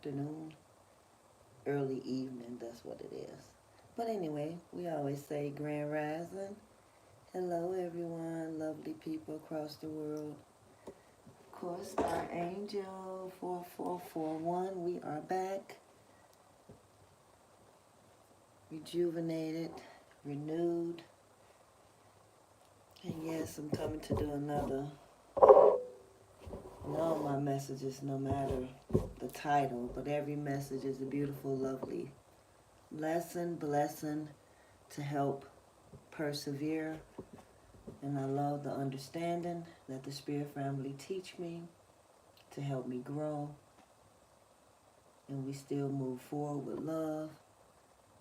afternoon, early evening, that's what it is. But anyway, we always say Grand Rising. Hello, everyone, lovely people across the world. Of course, our angel 4441, we are back, rejuvenated, renewed. And yes, I'm coming to do another. All my messages, no matter the title, but every message is a beautiful, lovely lesson, blessing to help persevere. And I love the understanding that the Spirit family teach me to help me grow. And we still move forward with love,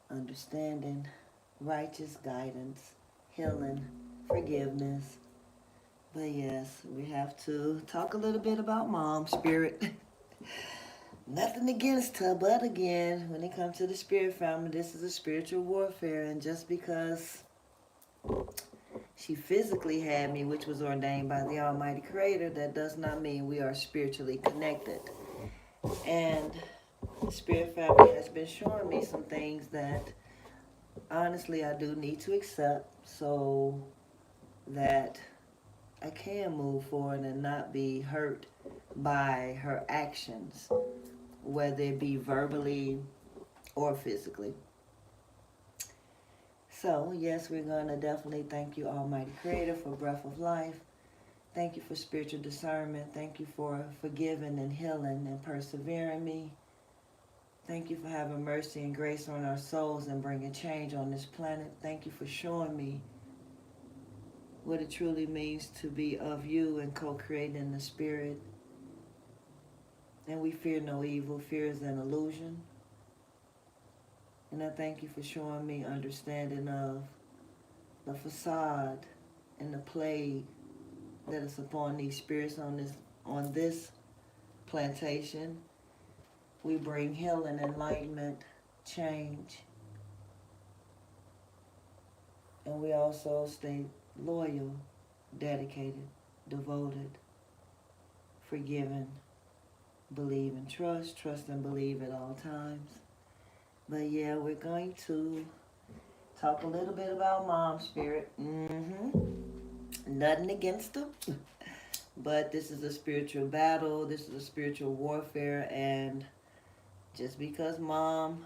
understanding, righteous guidance, healing, forgiveness. But yes, we have to talk a little bit about Mom Spirit. Nothing against her, but again, when it comes to the Spirit family, this is a spiritual warfare. And just because she physically had me, which was ordained by the Almighty Creator, that does not mean we are spiritually connected. And the Spirit family has been showing me some things that honestly I do need to accept so that I can move forward and not be hurt by her actions, whether it be verbally or physically. So, yes, we're going to definitely thank you, Almighty Creator, for breath of life. Thank you for spiritual discernment. Thank you for forgiving and healing and persevering me. Thank you for having mercy and grace on our souls and bringing change on this planet. Thank you for showing me what it truly means to be of you and co-creating in the Spirit. And we fear no evil. Fear is an illusion. And I thank you for showing me understanding of the facade and the plague that is upon these spirits on this plantation. We bring healing, enlightenment, change. And we also stay loyal, dedicated, devoted, forgiven, believe and trust and believe at all times. But yeah, we're going to talk a little bit about Mom Spirit. Nothing against them. But this is a spiritual battle. This is a spiritual warfare. And just because Mom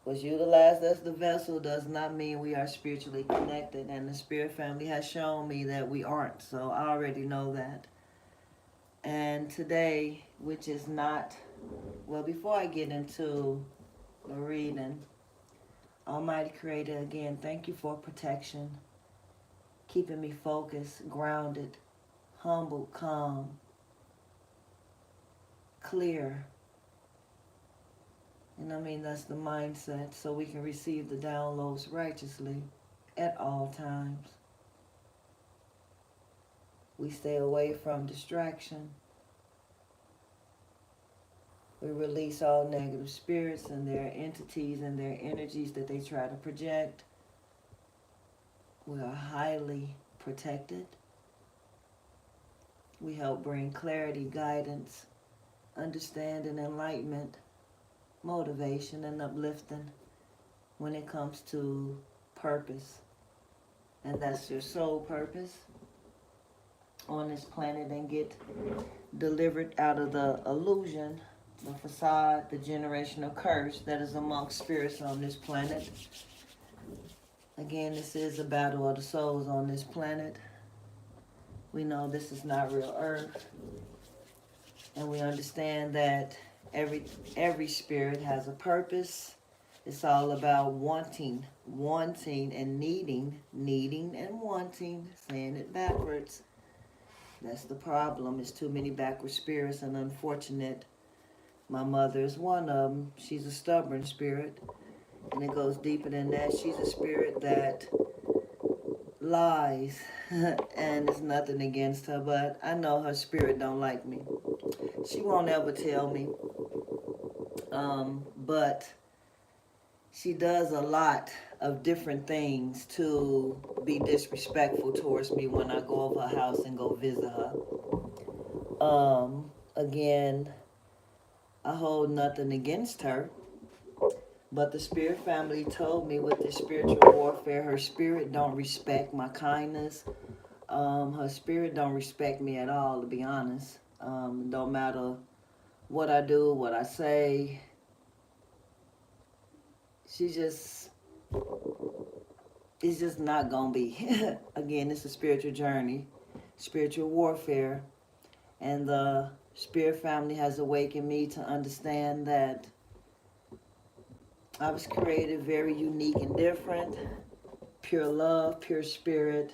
was utilized as the vessel does not mean we are spiritually connected. And the Spirit family has shown me that we aren't. So I already know that. And today, which is not, well, before I get into the reading, Almighty Creator, again, thank you for protection, keeping me focused, grounded, humble, calm, clear. And I mean, that's the mindset, so we can receive the downloads righteously at all times. We stay away from distraction. We release all negative spirits and their entities and their energies that they try to project. We are highly protected. We help bring clarity, guidance, understanding, enlightenment, motivation, and uplifting when it comes to purpose. And that's your soul purpose on this planet, and get delivered out of the illusion, the facade, the generational curse that is amongst spirits on this planet. Again, this is a battle of the souls on this planet. We know this is not real earth. And we understand that every spirit has a purpose. It's all about wanting and needing and wanting, saying it backwards. That's the problem. It's too many backward spirits, and unfortunate. My mother is one of them. She's a stubborn spirit, and it goes deeper than that. She's a spirit that lies, and it's nothing against her, but I know her spirit don't like me. She won't ever tell me, but she does a lot of different things to be disrespectful towards me when I go over her house and go visit her. Again, I hold nothing against her. But the spirit family told me with this spiritual warfare, her spirit don't respect my kindness. Her spirit don't respect me at all, to be honest. Don't matter what I do, what I say. She just, it's just not gonna be. Again, it's a spiritual journey, spiritual warfare. And the spirit family has awakened me to understand that I was created very unique and different, pure love, pure spirit,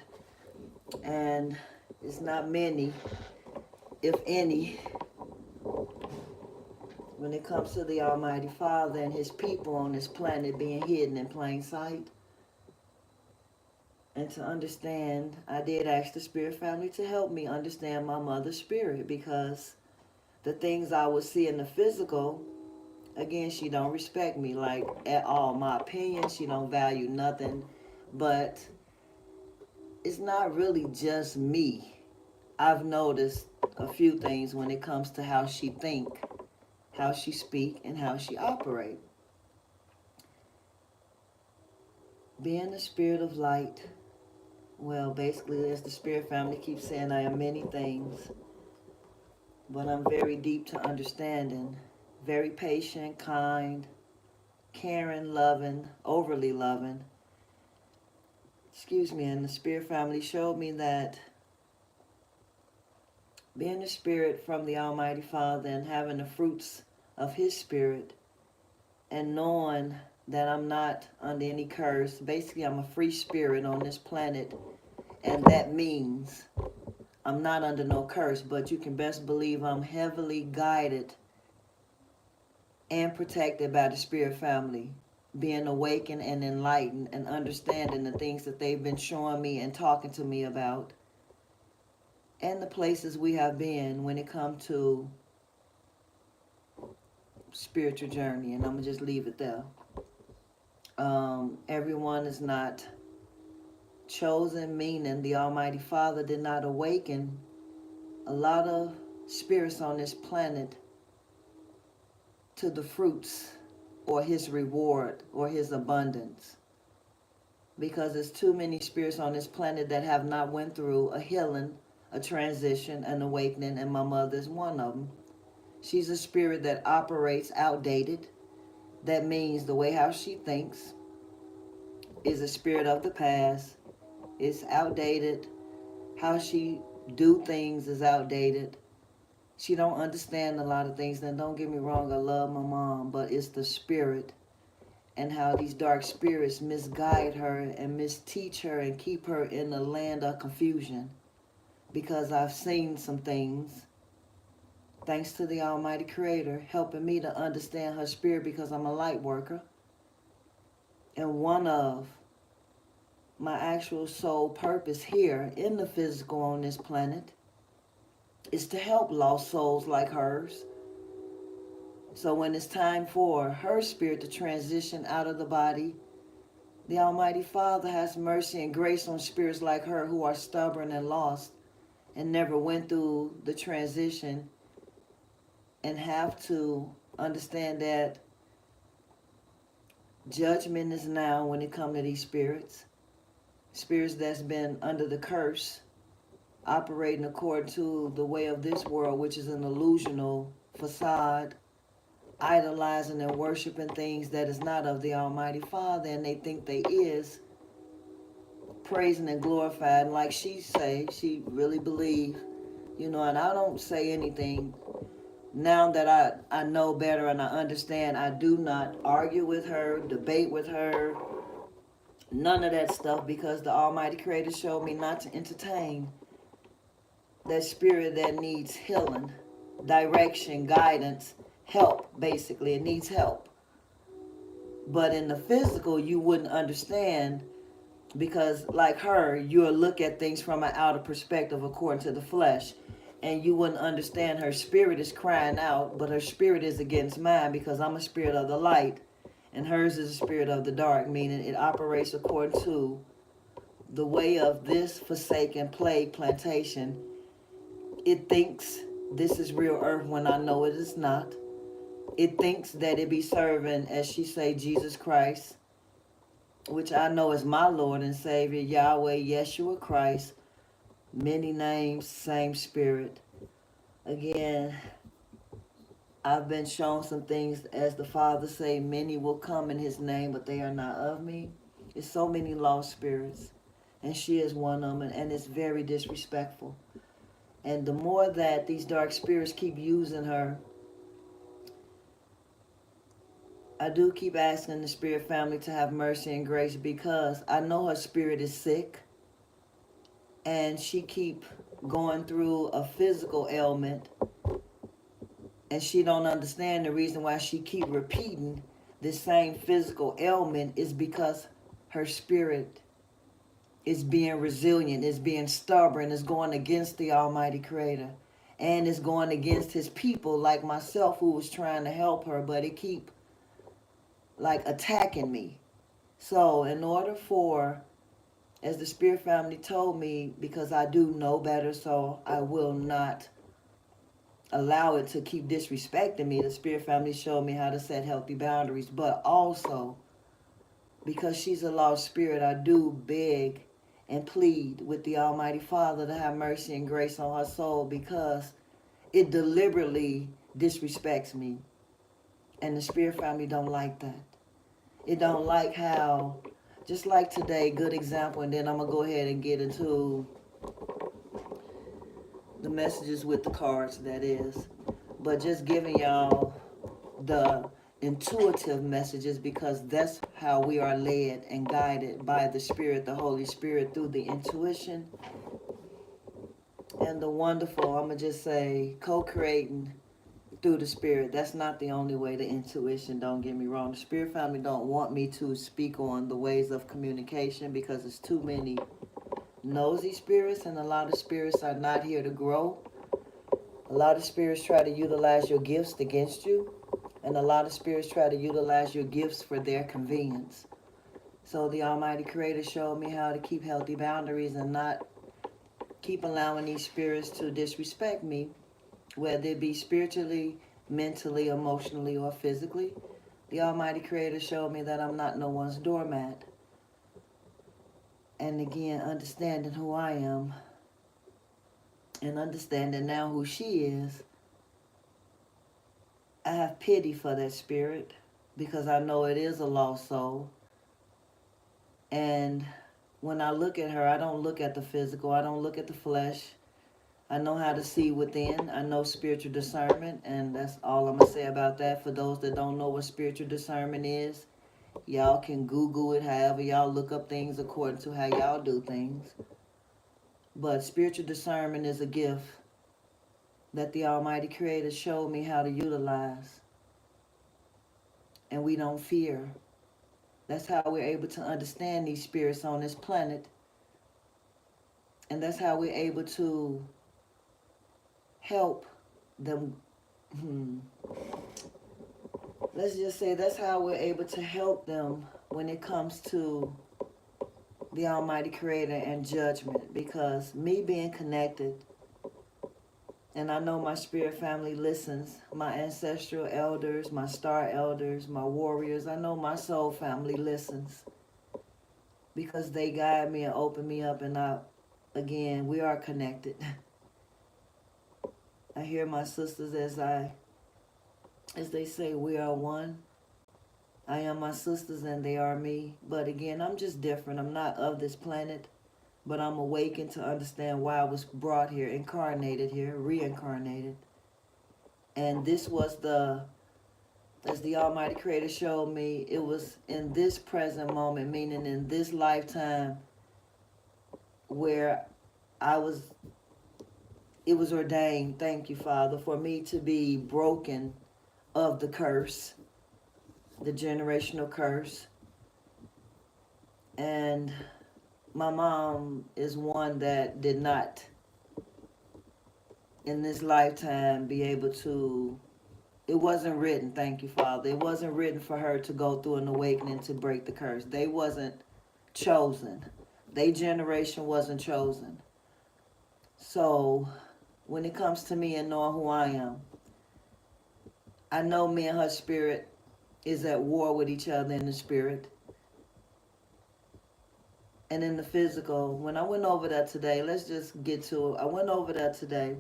and it's not many, if any, when it comes to the Almighty Father and His people on this planet being hidden in plain sight. And to understand, I did ask the spirit family to help me understand my mother's spirit, because the things I would see in the physical, again, she don't respect me like at all. My opinion, she don't value nothing. But it's not really just me. I've noticed a few things when it comes to how she think, how she speak, and how she operate. Being the spirit of light, well, basically, as the spirit family keeps saying, I am many things, but I'm very deep to understanding, very patient, kind, caring, loving, overly loving. Excuse me, and the spirit family showed me that being the spirit from the Almighty Father and having the fruits of His spirit and knowing that I'm not under any curse. Basically, I'm a free spirit on this planet, and that means I'm not under no curse, but you can best believe I'm heavily guided and protected by the spirit family, being awakened and enlightened and understanding the things that they've been showing me and talking to me about, and the places we have been when it comes to spiritual journey. And I'm gonna just leave it there. Everyone is not chosen, meaning the Almighty Father did not awaken a lot of spirits on this planet to the fruits or His reward or His abundance, because there's too many spirits on this planet that have not went through a healing, a transition, an awakening, and my mother is one of them. She's a spirit that operates outdated. That means the way how she thinks is a spirit of the past. It's outdated. How she do things is outdated. She don't understand a lot of things. And don't get me wrong, I love my mom, but it's the spirit and how these dark spirits misguide her and misteach her and keep her in the land of confusion. Because I've seen some things, thanks to the Almighty Creator, helping me to understand her spirit, because I'm a light worker. And one of my actual soul purpose here in the physical on this planet is to help lost souls like hers. So when it's time for her spirit to transition out of the body, the Almighty Father has mercy and grace on spirits like her who are stubborn and lost and never went through the transition, and have to understand that judgment is now when it comes to these spirits. Spirits that's been under the curse, operating according to the way of this world, which is an illusional facade, idolizing and worshiping things that is not of the Almighty Father, and they think they is, praising and glorifying like she say, she really believe, and I don't say anything. Now that I know better and I understand, I do not argue with her, debate with her, none of that stuff, because the Almighty Creator showed me not to entertain that spirit that needs healing, direction, guidance, help, basically. It needs help. But in the physical, you wouldn't understand, because like her, you'll look at things from an outer perspective according to the flesh, and you wouldn't understand her spirit is crying out, but her spirit is against mine, because I'm a spirit of the light and hers is a spirit of the dark, meaning it operates according to the way of this forsaken plague plantation. It thinks this is real earth when I know it is not. it thinks that it be serving, as she say, Jesus Christ, which I know is my Lord and Savior, Yahweh, Yeshua Christ, many names, same spirit. Again, I've been shown some things, as the Father say, many will come in his name, but they are not of me. It's so many lost spirits, and she is one of them, and it's very disrespectful. And the more that these dark spirits keep using her, I do keep asking the spirit family to have mercy and grace, because I know her spirit is sick, and she keep going through a physical ailment, and she don't understand the reason why she keep repeating the same physical ailment is because her spirit is being resilient, is being stubborn, is going against the Almighty Creator, and is going against his people like myself, who was trying to help her, but it keep like attacking me. So in order for, as the spirit family told me, because I do know better, so I will not allow it to keep disrespecting me, the spirit family showed me how to set healthy boundaries. But also, because she's a lost spirit, I do beg and plead with the Almighty Father to have mercy and grace on her soul, because it deliberately disrespects me, and the spirit family don't like that. It don't like how, just like today, good example, and then I'm gonna go ahead and get into the messages with the cards, that is. But just giving y'all the intuitive messages, because that's how we are led and guided by the Spirit, the Holy Spirit, through the intuition and the wonderful, I'm going to just say, co-creating through the Spirit. That's not the only way, the intuition, don't get me wrong. The Spirit family don't want me to speak on the ways of communication, because it's too many nosy spirits, and a lot of spirits are not here to grow. A lot of spirits try to utilize your gifts against you, and a lot of spirits try to utilize your gifts for their convenience. So the Almighty Creator showed me how to keep healthy boundaries and not keep allowing these spirits to disrespect me, whether it be spiritually, mentally, emotionally, or physically. The Almighty Creator showed me that I'm not no one's doormat. And again, understanding who I am and understanding now who she is, I have pity for that spirit, because I know it is a lost soul. And when I look at her, I don't look at the physical. I don't look at the flesh. I know how to see within. I know spiritual discernment, and that's all I'm going to say about that. For those that don't know what spiritual discernment is, y'all can Google it, however y'all look up things according to how y'all do things. But spiritual discernment is a gift that the Almighty Creator showed me how to utilize. And we don't fear. That's how we're able to understand these spirits on this planet. And that's how we're able to help them. Let's just say that's how we're able to help them when it comes to the Almighty Creator and judgment. Because me being connected, and I know my spirit family listens, my ancestral elders, my star elders, my warriors, I know my soul family listens, because they guide me and open me up, and again, we are connected. I hear my sisters as they say, we are one. I am my sisters and they are me. But again, I'm just different. I'm not of this planet, but I'm awakened to understand why I was brought here, incarnated here, reincarnated. And this was as the Almighty Creator showed me, it was in this present moment, meaning in this lifetime, where it was ordained, thank you, Father, for me to be broken of the curse, the generational curse. And my mom is one that did not, in this lifetime, be able to, it wasn't written, thank you, Father, it wasn't written for her to go through an awakening to break the curse. They wasn't chosen. Their generation wasn't chosen. So when it comes to me and knowing who I am, I know me and her spirit is at war with each other in the spirit and in the physical. When I went over there today, let's just get to it. I went over there today,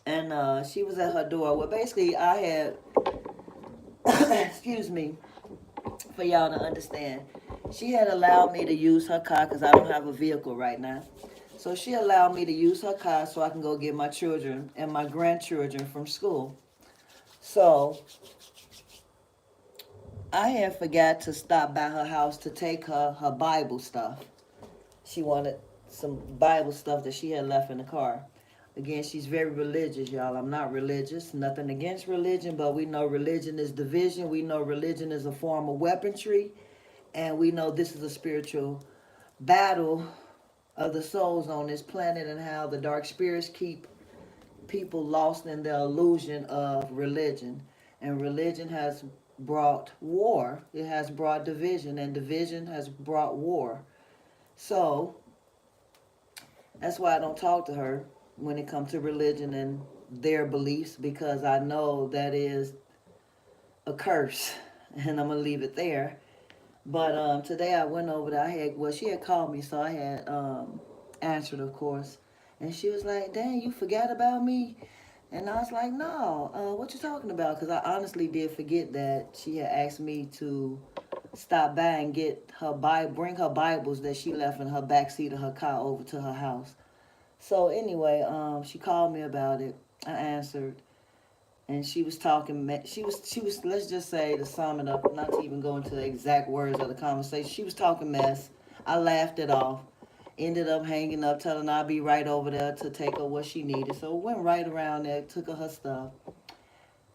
and she was at her door. Well, basically, I had, excuse me, for y'all to understand, she had allowed me to use her car because I don't have a vehicle right now. So she allowed me to use her car so I can go get my children and my grandchildren from school. So I had forgot to stop by her house to take her Bible stuff. She wanted some Bible stuff that she had left in the car. Again, she's very religious, y'all. I'm not religious. Nothing against religion, but we know religion is division. We know religion is a form of weaponry. And we know this is a spiritual battle of the souls on this planet and how the dark spirits keep people lost in the illusion of religion. And religion has brought war. It has brought division, and division has brought war. So that's why I don't talk to her when it comes to religion and their beliefs, because I know that is a curse, and I'm gonna leave it there. But today I went over there. She had called me, so I had answered, of course, and she was like, "Dang, you forgot about me?" And I was like, "No, what you talking about?" Because I honestly did forget that she had asked me to stop by and get her bring her Bibles that she left in her back seat of her car over to her house. So anyway, she called me about it. I answered, and she was talking. She was. Let's just say, to sum it up, not to even go into the exact words of the conversation, she was talking mess. I laughed it off. Ended up hanging up, telling her I'd be right over there to take her what she needed. So went right around there, took her stuff.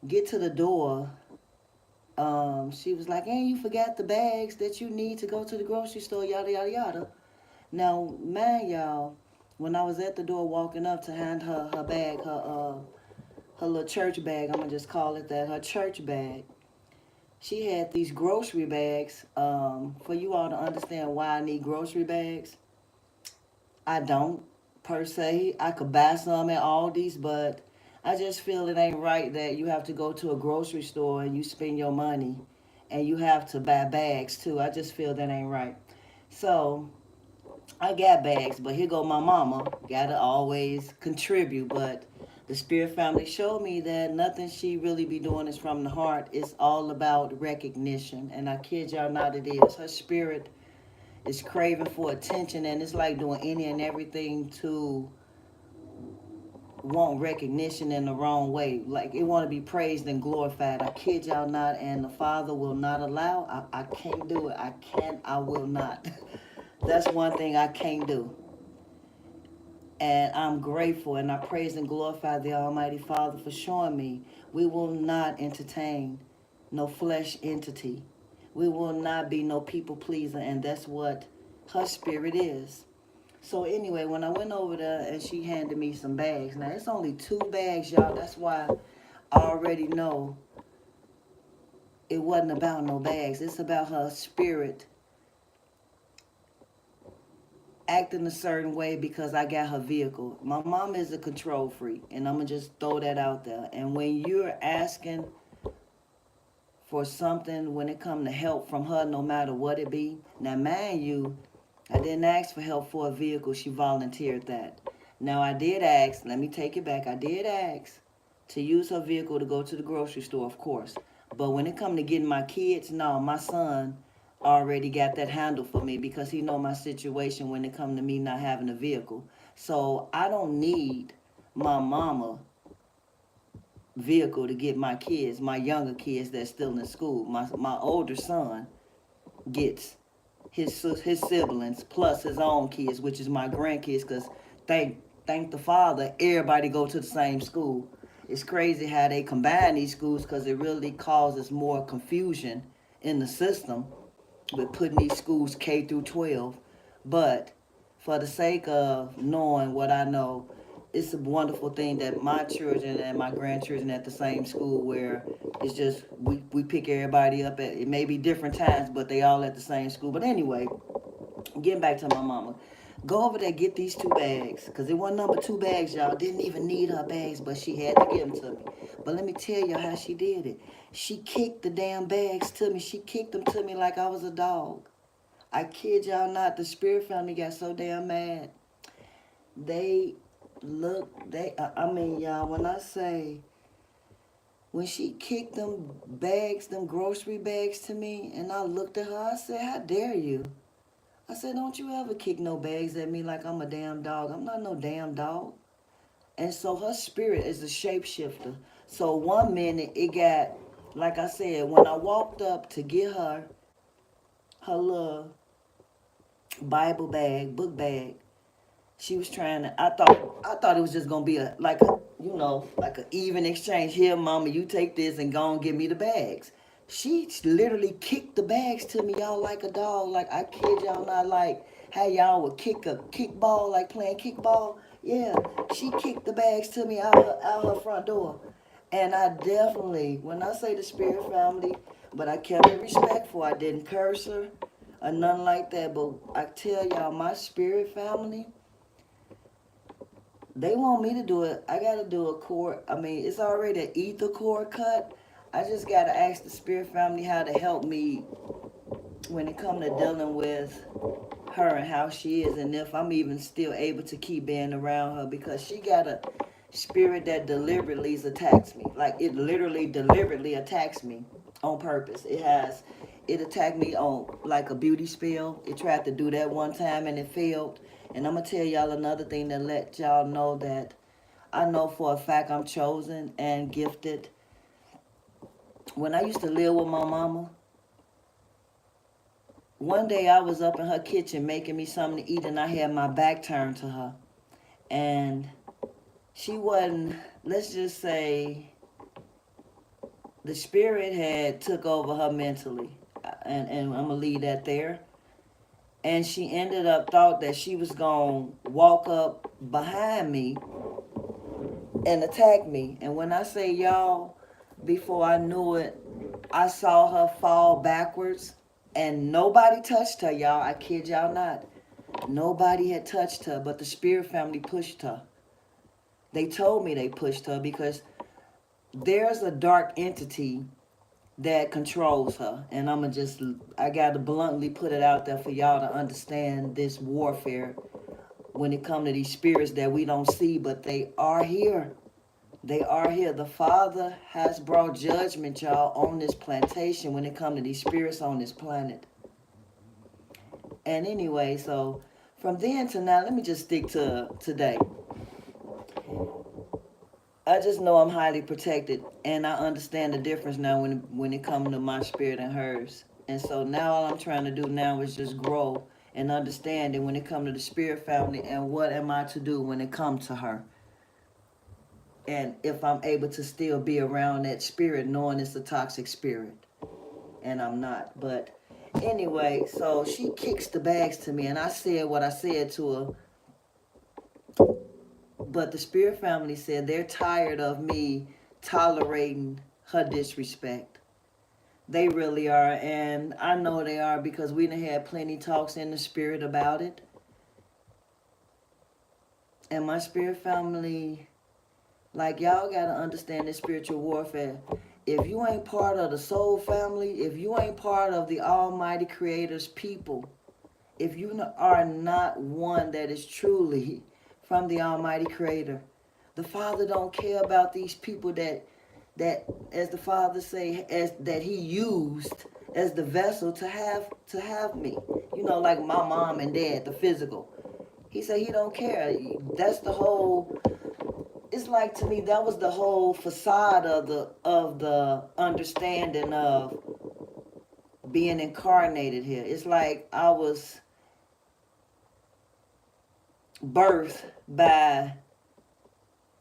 Get to the door. She was like, "Hey, you forgot the bags that you need to go to the grocery store, yada yada yada." Now, man, y'all, when I was at the door walking up to hand her bag, her little church bag, I'm gonna just call it that, her church bag, she had these grocery bags. For you all to understand why I need grocery bags, I don't per se. I could buy some at Aldi's, but I just feel it ain't right that you have to go to a grocery store and you spend your money and you have to buy bags too. I just feel that ain't right. So I got bags, but here go my mama. Gotta always contribute, but the spirit family showed me that nothing she really be doing is from the heart. It's all about recognition, and I kid y'all not, it is. Her spirit is craving for attention, and it's like doing any and everything to want recognition in the wrong way. Like it want to be praised and glorified. I kid y'all not, and the Father will not allow. I can't do it. I will not. That's one thing I can't do. And I'm grateful, and I praise and glorify the Almighty Father for showing me we will not entertain no flesh entity. We will not be no people pleaser, and that's what her spirit is. So anyway, when I went over there and she handed me some bags, now it's only 2 bags, y'all. That's why I already know it wasn't about no bags. It's about her spirit acting a certain way because I got her vehicle. My mom is a control freak, and I'm going to just throw that out there. And when you're asking for something, when it comes to help from her, no matter what it be, now mind you, I didn't ask for help for a vehicle. She volunteered that. Now I did ask, let me take it back, I did ask to use her vehicle to go to the grocery store, of course. But when it come to getting my kids, no, my son already got that handle for me because he know my situation when it come to me not having a vehicle. So I don't need my mama vehicle to get my kids, my younger kids that's still in school. My older son gets his siblings plus his own kids, which is my grandkids, because thank the Father, everybody go to the same school. It's crazy how they combine these schools because it really causes more confusion in the system with putting these schools K through 12. But for the sake of knowing what I know, it's a wonderful thing that my children and my grandchildren at the same school, where it's just we pick everybody up it may be different times, but they all at the same school. But anyway, getting back to my mama. Go over there, get these 2 bags. Because it wasn't number 2 bags, y'all. Didn't even need her bags, but she had to give them to me. But let me tell you how she did it. She kicked the damn bags to me. She kicked them to me like I was a dog. I kid y'all not, the Spirit family got so damn mad. I mean, y'all, when I say, when she kicked them bags, them grocery bags to me, and I looked at her, I said, how dare you? I said, don't you ever kick no bags at me like I'm a damn dog. I'm not no damn dog. And so her spirit is a shapeshifter. So one minute it got, like I said, when I walked up to get her little Bible bag, book bag, she was trying to, I thought it was just gonna be like a even exchange. Here, mama, you take this and go and give me the bags. She literally kicked the bags to me, y'all, like a dog. Like, I kid y'all not, like how y'all would kick a kickball, like playing kickball. Yeah, she kicked the bags to me out her front door. And I definitely, when I say the Spirit family, but I kept it respectful. I didn't curse her or nothing like that. But I tell y'all, my Spirit family, they want me to do it. I got to do a cord. I mean, it's already an ether cord cut. I just got to ask the Spirit family how to help me when it comes to dealing with her and how she is, and if I'm even still able to keep being around her, because she got a spirit that deliberately attacks me. Like, it literally deliberately attacks me on purpose. It attacked me on like a beauty spell. It tried to do that one time and it failed. And I'm gonna tell y'all another thing to let y'all know that I know for a fact I'm chosen and gifted. When I used to live with my mama, one day I was up in her kitchen making me something to eat, and I had my back turned to her. And she wasn't, let's just say, the spirit had took over her mentally. And I'm going to leave that there. And she ended up thought that she was going to walk up behind me and attack me. And when I say, y'all, before I knew it, I saw her fall backwards. And nobody touched her, y'all. I kid y'all not. Nobody had touched her, but the Spirit family pushed her. They told me they pushed her because there's a dark entity that controls her. And I got to bluntly put it out there for y'all to understand this warfare when it comes to these spirits that we don't see, but they are here. They are here. The Father has brought judgment, y'all, on this plantation when it comes to these spirits on this planet. And anyway, so from then to now, let me just stick to today. I just know I'm highly protected, and I understand the difference now when it comes to my spirit and hers. And so now all I'm trying to do now is just grow and understand it when it comes to the Spirit family and what am I to do when it comes to her. And if I'm able to still be around that spirit knowing it's a toxic spirit. And I'm not. But anyway, so she kicks the bags to me, and I said what I said to her. But the Spirit family said they're tired of me tolerating her disrespect. They really are, and I know they are because we done had plenty talks in the spirit about it. And my Spirit family, like, y'all gotta understand this spiritual warfare. If you ain't part of the soul family, if you ain't part of the Almighty Creator's people, if you are not one that is truly from the Almighty Creator, the Father don't care about these people that as the Father say, as that He used as the vessel to have me. You know, like my mom and dad, the physical. He said He don't care. That's the whole. It's like, to me, that was the whole facade of the understanding of being incarnated here. It's like I was birthed by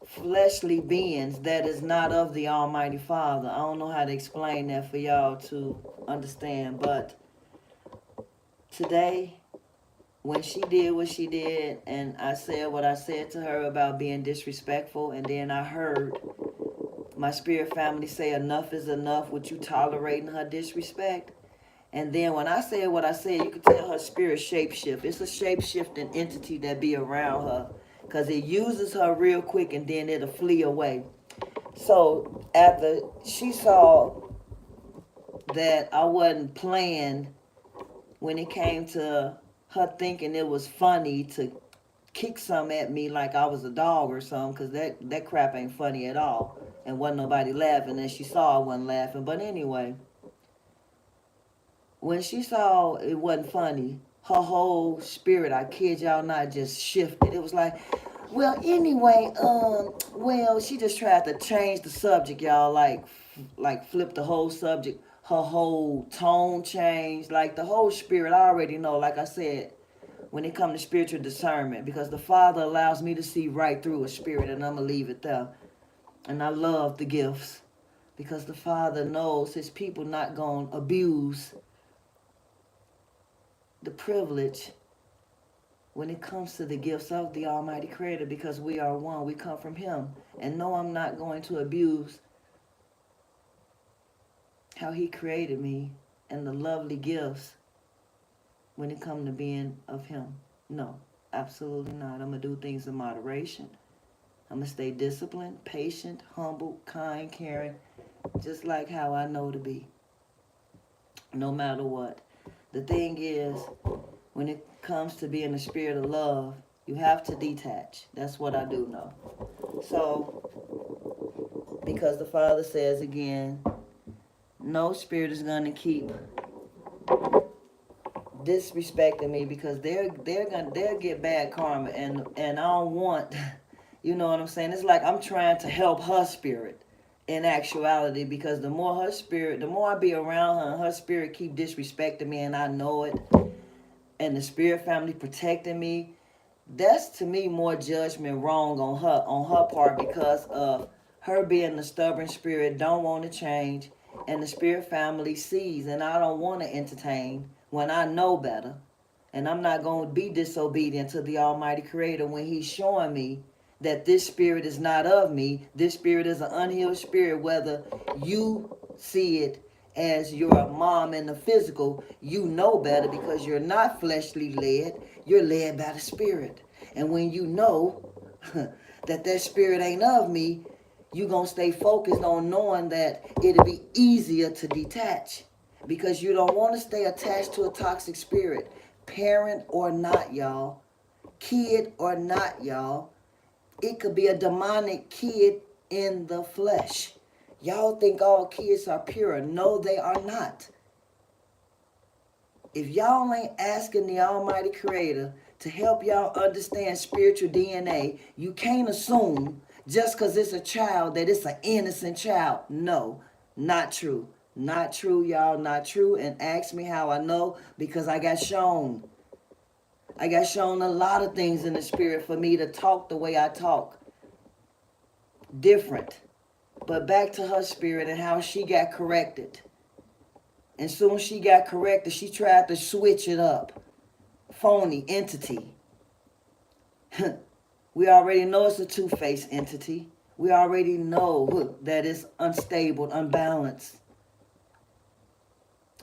fleshly beings that is not of the Almighty Father. I don't know how to explain that for y'all to understand, but today, when she did what she did, and I said what I said to her about being disrespectful, and then I heard my spirit family say enough is enough with you tolerating her disrespect, And then when I said what I said, you could tell her spirit shapeshift. It's a shape-shifting entity that be around her, because it uses her real quick and then it'll flee away. So after she saw that I wasn't playing when it came to her thinking it was funny to kick some at me like I was a dog or something, because that crap ain't funny at all. And wasn't nobody laughing, and she saw I wasn't laughing. But anyway, when she saw it wasn't funny, her whole spirit, I kid y'all not, just shifted. It was like, well, anyway, well, she just tried to change the subject, y'all, like flip the whole subject. Her whole tone changed, like the whole spirit. I already know, like I said, when it comes to spiritual discernment, because the Father allows me to see right through a spirit, and I'm going to leave it there. And I love the gifts, because the Father knows his people not going to abuse the privilege when it comes to the gifts of the Almighty Creator, because we are one. We come from him. And no, I'm not going to abuse how he created me and the lovely gifts when it comes to being of him. No, absolutely not. I'm going to do things in moderation. I'm going to stay disciplined, patient, humble, kind, caring, just like how I know to be, no matter what. The thing is, when it comes to being a spirit of love, you have to detach. That's what I do know. So, because the Father says again, no spirit is going to keep disrespecting me, because they'll get bad karma, and I don't want, you know what I'm saying? It's like I'm trying to help her spirit in actuality, because the more I be around her, and her spirit keep disrespecting me, and I know it, and the spirit family protecting me, that's to me more judgment wrong on her part, because of her being the stubborn spirit, don't want to change, and the spirit family sees, and I don't want to entertain when I know better. And I'm not going to be disobedient to the Almighty Creator when he's showing me that this spirit is not of me. This spirit is an unhealed spirit. Whether you see it as your mom in the physical, you know better, because you're not fleshly led. You're led by the spirit. And when you know that spirit ain't of me, you're going to stay focused on knowing that it'll be easier to detach, because you don't want to stay attached to a toxic spirit. Parent or not, y'all. Kid or not, y'all. It could be a demonic kid in the flesh. Y'all think all kids are pure. No, they are not. If y'all ain't asking the Almighty Creator to help y'all understand spiritual DNA, you can't assume just because it's a child that it's an innocent child. No, not true. Not true, y'all, not true. And ask me how I know, because I got shown. I got shown a lot of things in the spirit for me to talk the way I talk. Different. But back to her spirit and how she got corrected. And soon as she got corrected, she tried to switch it up. Phony entity. We already know it's a two-faced entity. We already know that it's unstable, unbalanced,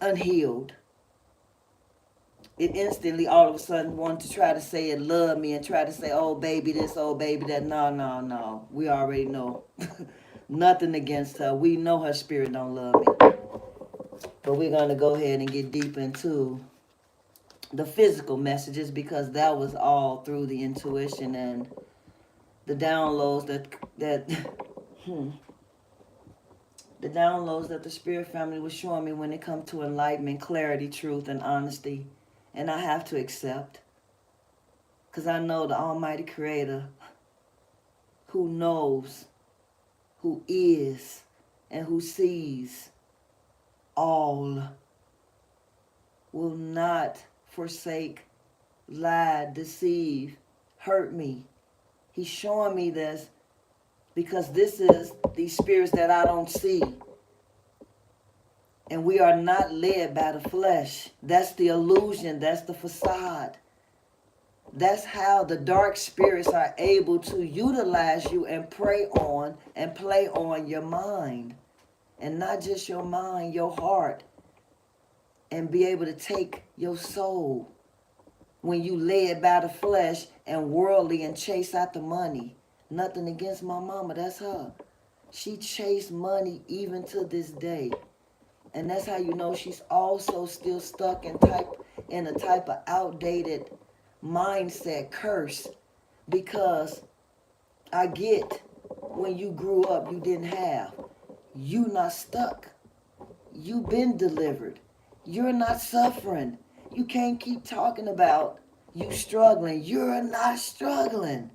unhealed. It instantly, all of a sudden, wanted to try to say it loved me and try to say, oh, baby this, oh, baby that. No. We already know. Nothing against her. We know her spirit don't love me. But we're going to go ahead and get deep into the physical messages, because that was all through the intuition and the downloads that the downloads that the spirit family was showing me when it comes to enlightenment, clarity, truth, and honesty. And I have to accept, because I know the Almighty Creator, who knows, who is, and who sees all, will not forsake, lie, deceive, hurt me. He's showing me this because this is these spirits that I don't see. And we are not led by the flesh. That's the illusion. That's the facade. That's how the dark spirits are able to utilize you and prey on and play on your mind. And not just your mind, your heart. and be able to take your soul when you led by the flesh and worldly and chase out the money. Nothing against my mama, that's her. She chased money even to this day. And that's how you know she's also still stuck in a type of outdated mindset curse. Because I get when you grew up you didn't have. You not stuck. You been delivered. You're not suffering. You can't keep talking about you struggling. You're not struggling.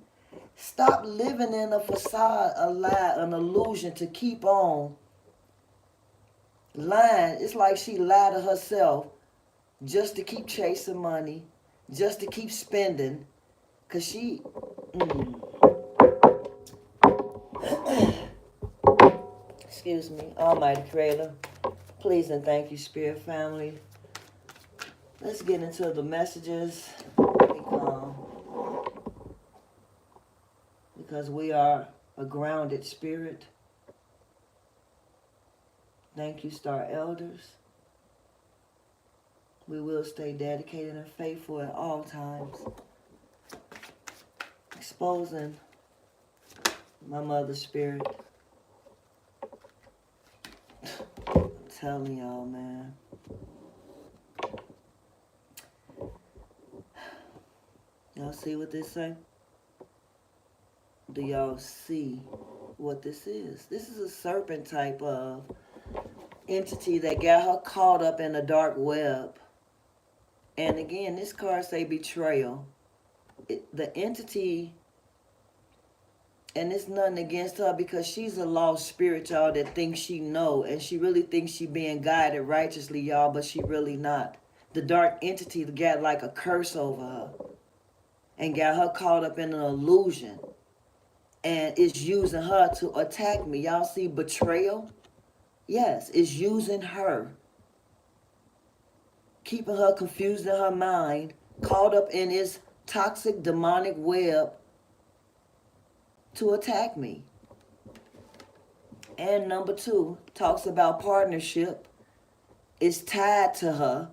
Stop living in a facade, a lie, an illusion to keep on lying. It's like she lied to herself just to keep chasing money, just to keep spending. Because she... Excuse me. Almighty Creator, please and thank you, Spirit family. Let's get into the messages. Be calm. Because we are a grounded spirit. Thank you, Star Elders. We will stay dedicated and faithful at all times. Exposing my mother's spirit. I'm telling y'all, man. Y'all see what this say? Do y'all see what this is? This is a serpent type of entity that got her caught up in a dark web. And again, this card say betrayal. The entity, and it's nothing against her because she's a lost spirit, y'all, that thinks she know, and she really thinks she being guided righteously, y'all, but she really not. The dark entity got like a curse over her and got her caught up in an illusion. And it's using her to attack me. Y'all see betrayal? Yes, it's using her. Keeping her confused in her mind, caught up in its toxic demonic web to attack me. And number 2, talks about partnership. It's tied to her.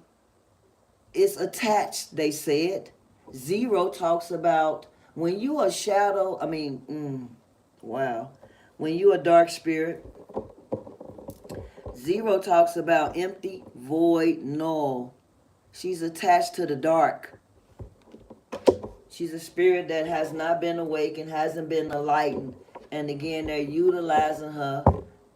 It's attached, they said. 0 talks about when you a shadow, wow. When you a dark spirit, 0 talks about empty, void, null. She's attached to the dark. She's a spirit that has not been awakened, hasn't been enlightened. And again, they're utilizing her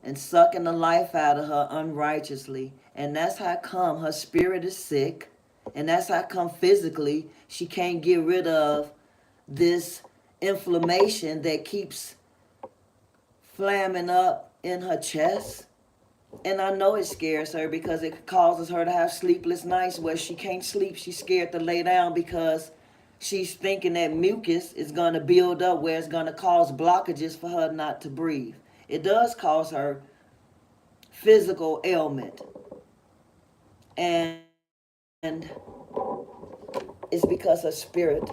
and sucking the life out of her unrighteously. And that's how come her spirit is sick. And that's how come physically she can't get rid of this inflammation that keeps flamming up in her chest. And I know it scares her because it causes her to have sleepless nights where she can't sleep. She's scared to lay down because she's thinking that mucus is going to build up where it's going to cause blockages for her not to breathe. It does cause her physical ailment. And it's because her spirit.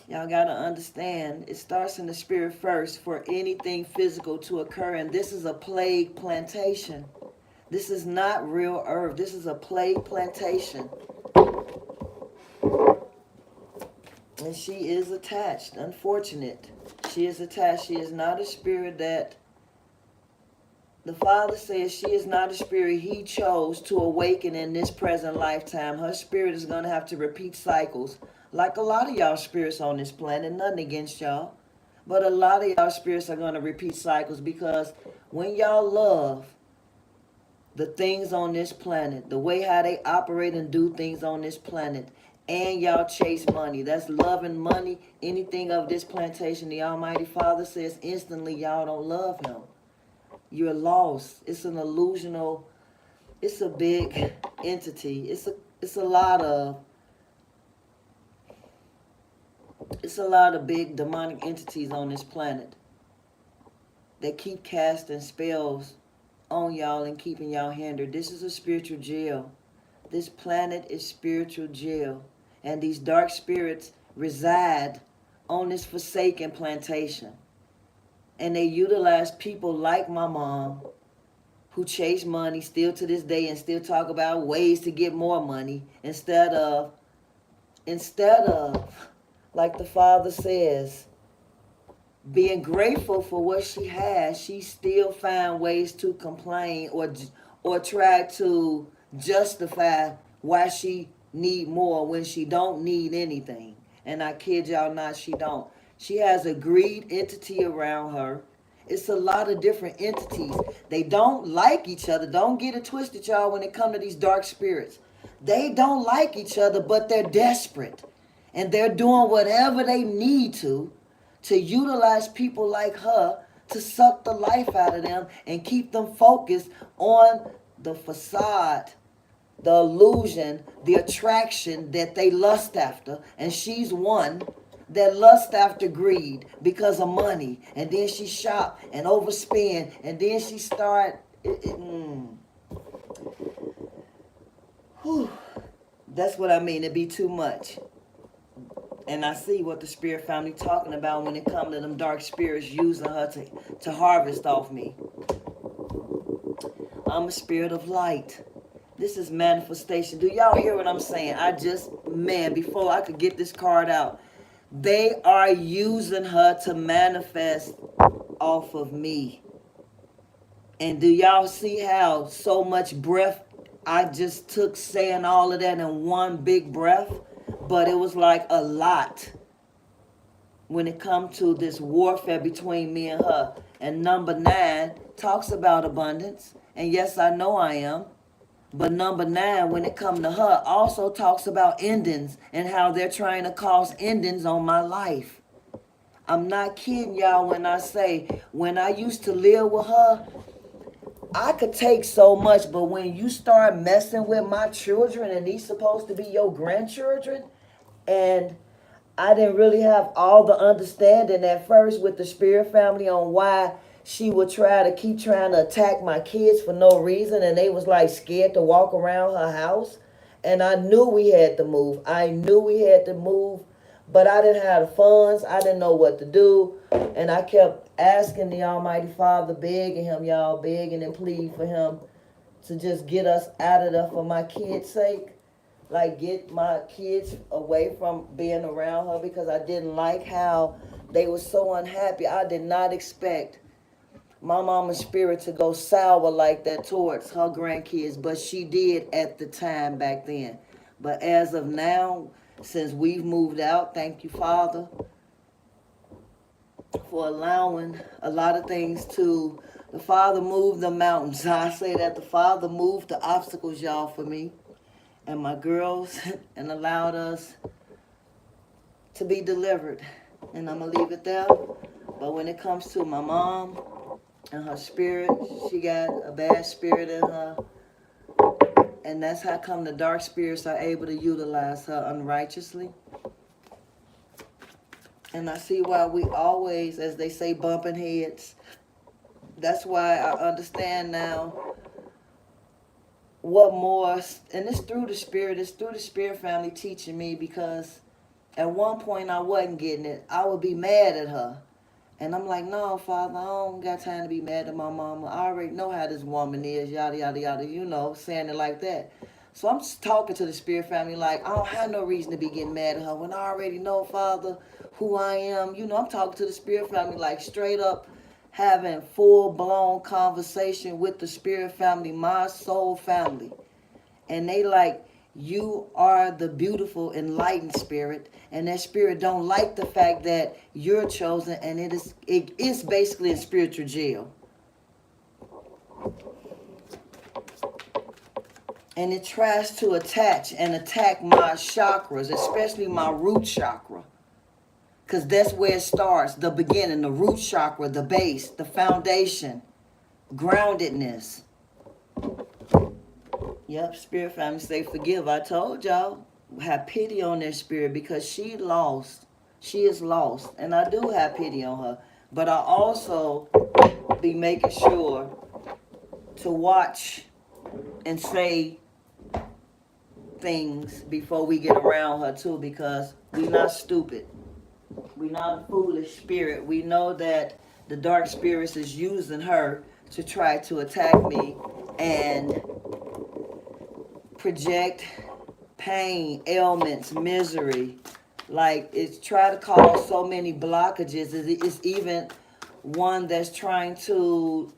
Y'all got to understand, it starts in the spirit first for anything physical to occur. And this is a plague plantation. This is not real earth. This is a plague plantation. And she is attached. Unfortunate. She is attached. She is not a spirit that... The Father says she is not a spirit he chose to awaken in this present lifetime. Her spirit is going to have to repeat cycles. Like a lot of y'all spirits on this planet, nothing against y'all. But a lot of y'all spirits are going to repeat cycles because when y'all love the things on this planet, the way how they operate and do things on this planet, and y'all chase money, that's loving money, anything of this plantation, the Almighty Father says instantly y'all don't love him. You're lost. It's an illusional, it's a big entity. It's a lot of big demonic entities on this planet that keep casting spells on y'all and keeping y'all hindered. This is a spiritual jail. This planet is spiritual jail. And these dark spirits reside on this forsaken plantation. And they utilize people like my mom who chase money still to this day and still talk about ways to get more money instead of like the Father says, being grateful for what she has, she still find ways to complain or try to justify why she need more when she don't need anything. And I kid y'all not, she don't. She has a greed entity around her. It's a lot of different entities. They don't like each other. Don't get it twisted, y'all, when it comes to these dark spirits. They don't like each other, but they're desperate. And they're doing whatever they need to utilize people like her to suck the life out of them and keep them focused on the facade, the illusion, the attraction that they lust after. And she's one that lust after greed because of money. And then she shop and overspend. And then she start... That's what I mean. It be too much. And I see what the spirit family talking about when it comes to them dark spirits using her to harvest off me. I'm a spirit of light. This is manifestation. Do y'all hear what I'm saying? Before I could get this card out, they are using her to manifest off of me. And do y'all see how so much breath I just took saying all of that in one big breath? But it was like a lot when it comes to this warfare between me and her. And number 9 talks about abundance. And yes, I know I am. But number 9, when it comes to her, also talks about endings and how they're trying to cause endings on my life. I'm not kidding y'all when I say, when I used to live with her, I could take so much, but when you start messing with my children and these supposed to be your grandchildren, and I didn't really have all the understanding at first with the spirit family on why she would keep trying to attack my kids for no reason, and they was like scared to walk around her house. And I knew we had to move. But I didn't have the funds. I didn't know what to do. And I kept asking the Almighty Father, begging him, y'all, begging and pleading for him to just get us out of there for my kids' sake. Like, get my kids away from being around her, because I didn't like how they were so unhappy. I did not expect my mama's spirit to go sour like that towards her grandkids, but she did at the time back then. But as of now, since we've moved out, thank you, Father, for allowing a lot of things to... The Father moved the mountains. I say that the Father moved the obstacles, y'all, for me and my girls, and allowed us to be delivered. And I'm going to leave it there. But when it comes to my mom and her spirit, she got a bad spirit in her. And that's how come the dark spirits are able to utilize her unrighteously. And I see why we always, as they say, bumping heads. That's why I understand now what more, and it's through the spirit family teaching me, because at one point I wasn't getting it. I would be mad at her. And I'm like, no, Father, I don't got time to be mad at my mama. I already know how this woman is, yada, yada, yada, saying it like that. So I'm just talking to the spirit family like, I don't have no reason to be getting mad at her when I already know, Father, who I am. I'm talking to the spirit family like straight up, having full-blown conversation with the spirit family, my soul family. And they like, you are the beautiful, enlightened spirit. And that spirit don't like the fact that you're chosen, and it is basically a spiritual jail. And it tries to attach and attack my chakras, especially my root chakra. Because that's where it starts, the beginning, the root chakra, the base, the foundation, groundedness. Yep, spirit family say forgive. I told y'all, have pity on their spirit, because she lost. She is lost. And I do have pity on her. But I also be making sure to watch and say things before we get around her too, because we're not stupid. We're not a foolish spirit. We know that the dark spirits is using her to try to attack me and project pain, ailments, misery. Like, it's try to cause so many blockages. It's even one that's trying to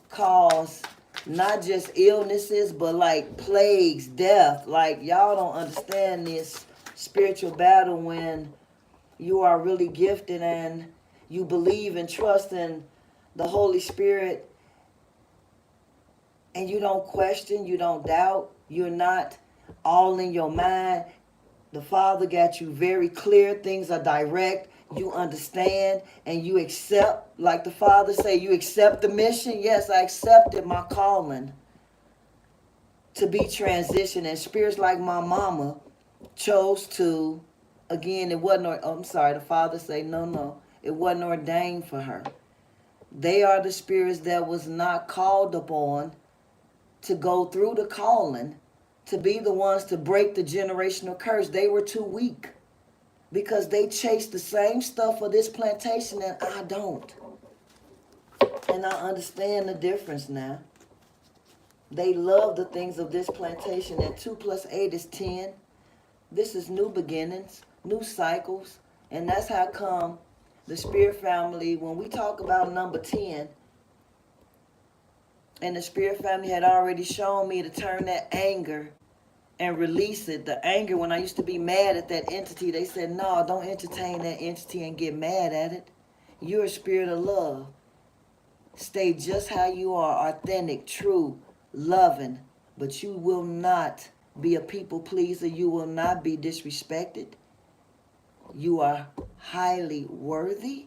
cause not just illnesses, but like plagues, death. Like, y'all don't understand this spiritual battle when you are really gifted and you believe and trust in the Holy Spirit, and you don't question, you don't doubt, you're not all in your mind. The Father got you very clear. Things are direct. You understand and you accept. Like the Father say, you accept the mission. Yes, I accepted my calling to be transitioned. And spirits like my mama chose to, again, it wasn't, I'm sorry, the Father say, no, it wasn't ordained for her. They are the spirits that was not called upon to go through the calling, to be the ones to break the generational curse. They were too weak because they chased the same stuff for this plantation and I don't. And I understand the difference now. They love the things of this plantation, and 2 + 8 is 10. This is new beginnings, new cycles, and that's how come the Spirit family, when we talk about number 10, and the Spirit family had already shown me to turn that anger and release it. The anger, when I used to be mad at that entity, they said, no, don't entertain that entity and get mad at it. You're a spirit of love. Stay just how you are, authentic, true, loving, but you will not be a people pleaser. You will not be disrespected. You are highly worthy,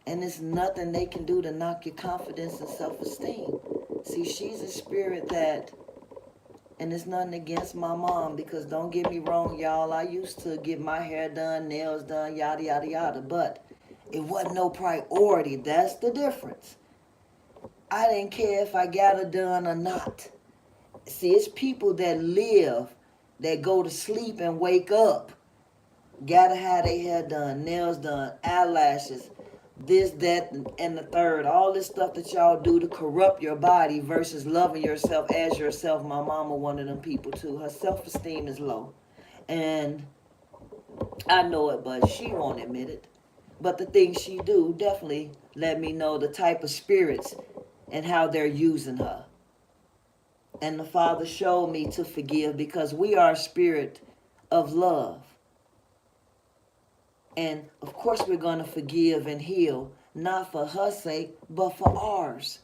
and there's nothing they can do to knock your confidence and self-esteem. See, she's a spirit that, and it's nothing against my mom, because don't get me wrong, y'all, I used to get my hair done, nails done, yada, yada, yada, but it wasn't no priority. That's the difference. I didn't care if I got it done or not. See, it's people that live, that go to sleep and wake up, gotta have their hair done, nails done, eyelashes, this, that, and the third. All this stuff that y'all do to corrupt your body versus loving yourself as yourself. My mama one of them people too. Her self-esteem is low. And I know it, but she won't admit it. But the things she do definitely let me know the type of spirits and how they're using her. And the Father showed me to forgive, because we are a spirit of love. And of course we're going to forgive and heal, not for her sake, but for ours.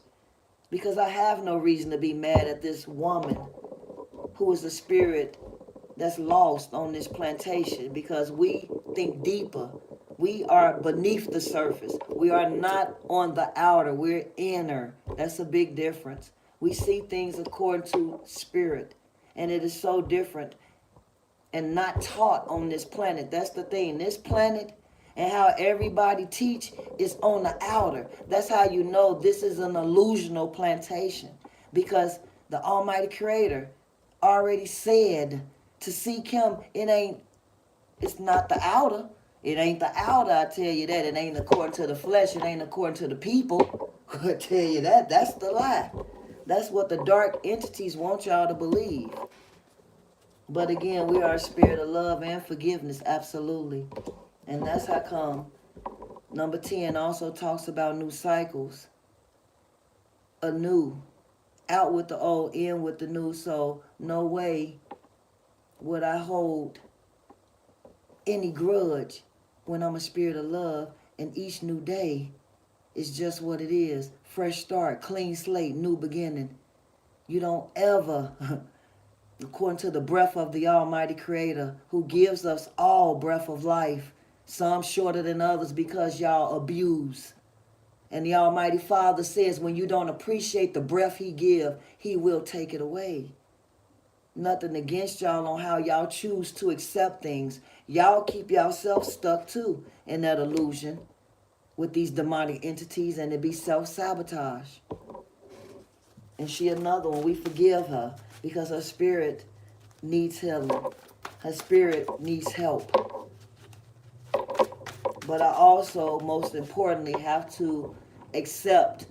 Because I have no reason to be mad at this woman who is a spirit that's lost on this plantation, because we think deeper. We are beneath the surface. We are not on the outer. We're inner. That's a big difference. We see things according to spirit, and it is so different and not taught on this planet. That's the thing. This planet and how everybody teach is on the outer. That's how you know this is an illusional plantation, because the Almighty Creator already said to seek Him. It's not the outer. It ain't the outer, I tell you that. It ain't according to the flesh. It ain't according to the people. I tell you that. That's the lie. That's what the dark entities want y'all to believe. But again, we are a spirit of love and forgiveness, absolutely. And that's how come number 10 also talks about new cycles. Anew. Out with the old, in with the new. So no way would I hold any grudge when I'm a spirit of love, and each new day is just what it is. Fresh start, clean slate, new beginning. You don't ever, according to the breath of the Almighty Creator, who gives us all breath of life, some shorter than others because y'all abuse. And the Almighty Father says when you don't appreciate the breath He give, He will take it away. Nothing against y'all on how y'all choose to accept things. Y'all keep yourself stuck too in that illusion with these demonic entities, and it be self-sabotage. And she another one. We forgive her because her spirit needs healing. Her spirit needs help. But I also, most importantly, have to accept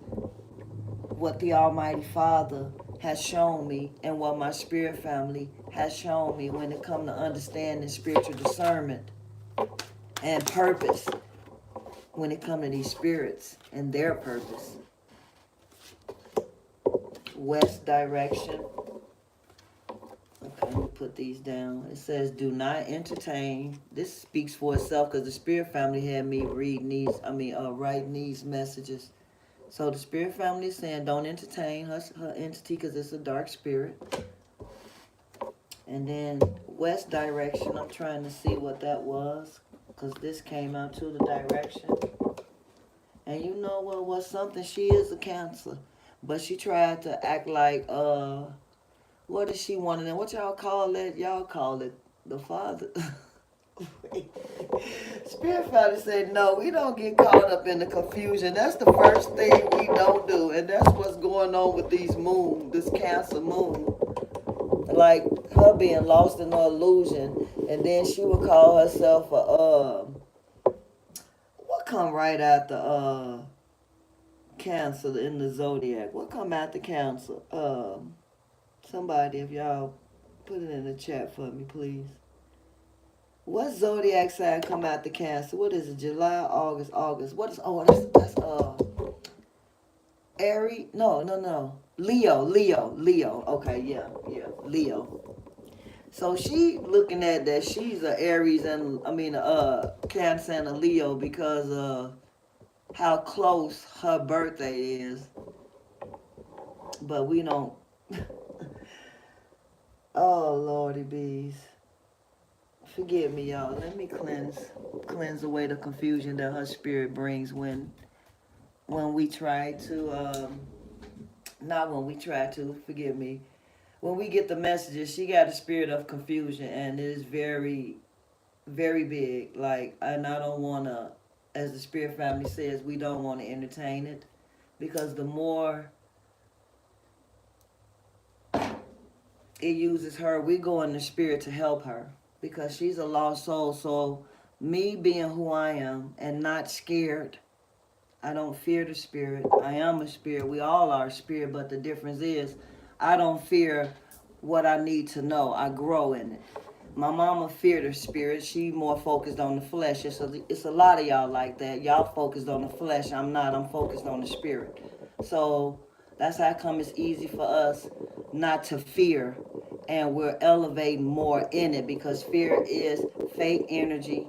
what the Almighty Father has shown me and what my spirit family has shown me when it comes to understanding spiritual discernment and purpose, when it comes to these spirits and their purpose. West direction. Okay, let me put these down. It says, do not entertain. This speaks for itself because the spirit family had me writing these messages. So the spirit family is saying, don't entertain her entity because it's a dark spirit. And then west direction, I'm trying to see what that was because this came out to the direction. And you know what was something? She is a Cancer. But she tried to act like, what does she want? And what y'all call it? Y'all call it the Father. Spirit Father said, no, we don't get caught up in the confusion. That's the first thing we don't do. And that's what's going on with this Cancer moon. Like her being lost in her illusion. And then she would call herself what come right after Cancer in the zodiac? What come after Cancer? Somebody, if y'all put it in the chat for me, please. What zodiac sign come after Cancer? What is it? July, August. What is? Oh, that's Aries. No. Leo. Okay, yeah, Leo. So she looking at that she's a Aries and Cancer and a Leo because how close her birthday is. But we don't. Oh, Lordy bees. Forgive me, y'all. Let me cleanse away the confusion that her spirit brings when we try to, forgive me. When we get the messages, she got a spirit of confusion and it is very, very big. And I don't want to, as the spirit family says, we don't want to entertain it because the more it uses her, we go in the spirit to help her because she's a lost soul. So me being who I am and not scared, I don't fear the spirit. I am a spirit. We all are a spirit, but the difference is I don't fear what I need to know. I grow in it. My mama feared her spirit. She more focused on the flesh. It's a lot of y'all like that. Y'all focused on the flesh. I'm not. I'm focused on the spirit. So that's how come it's easy for us not to fear, and we're elevating more in it because fear is fake energy.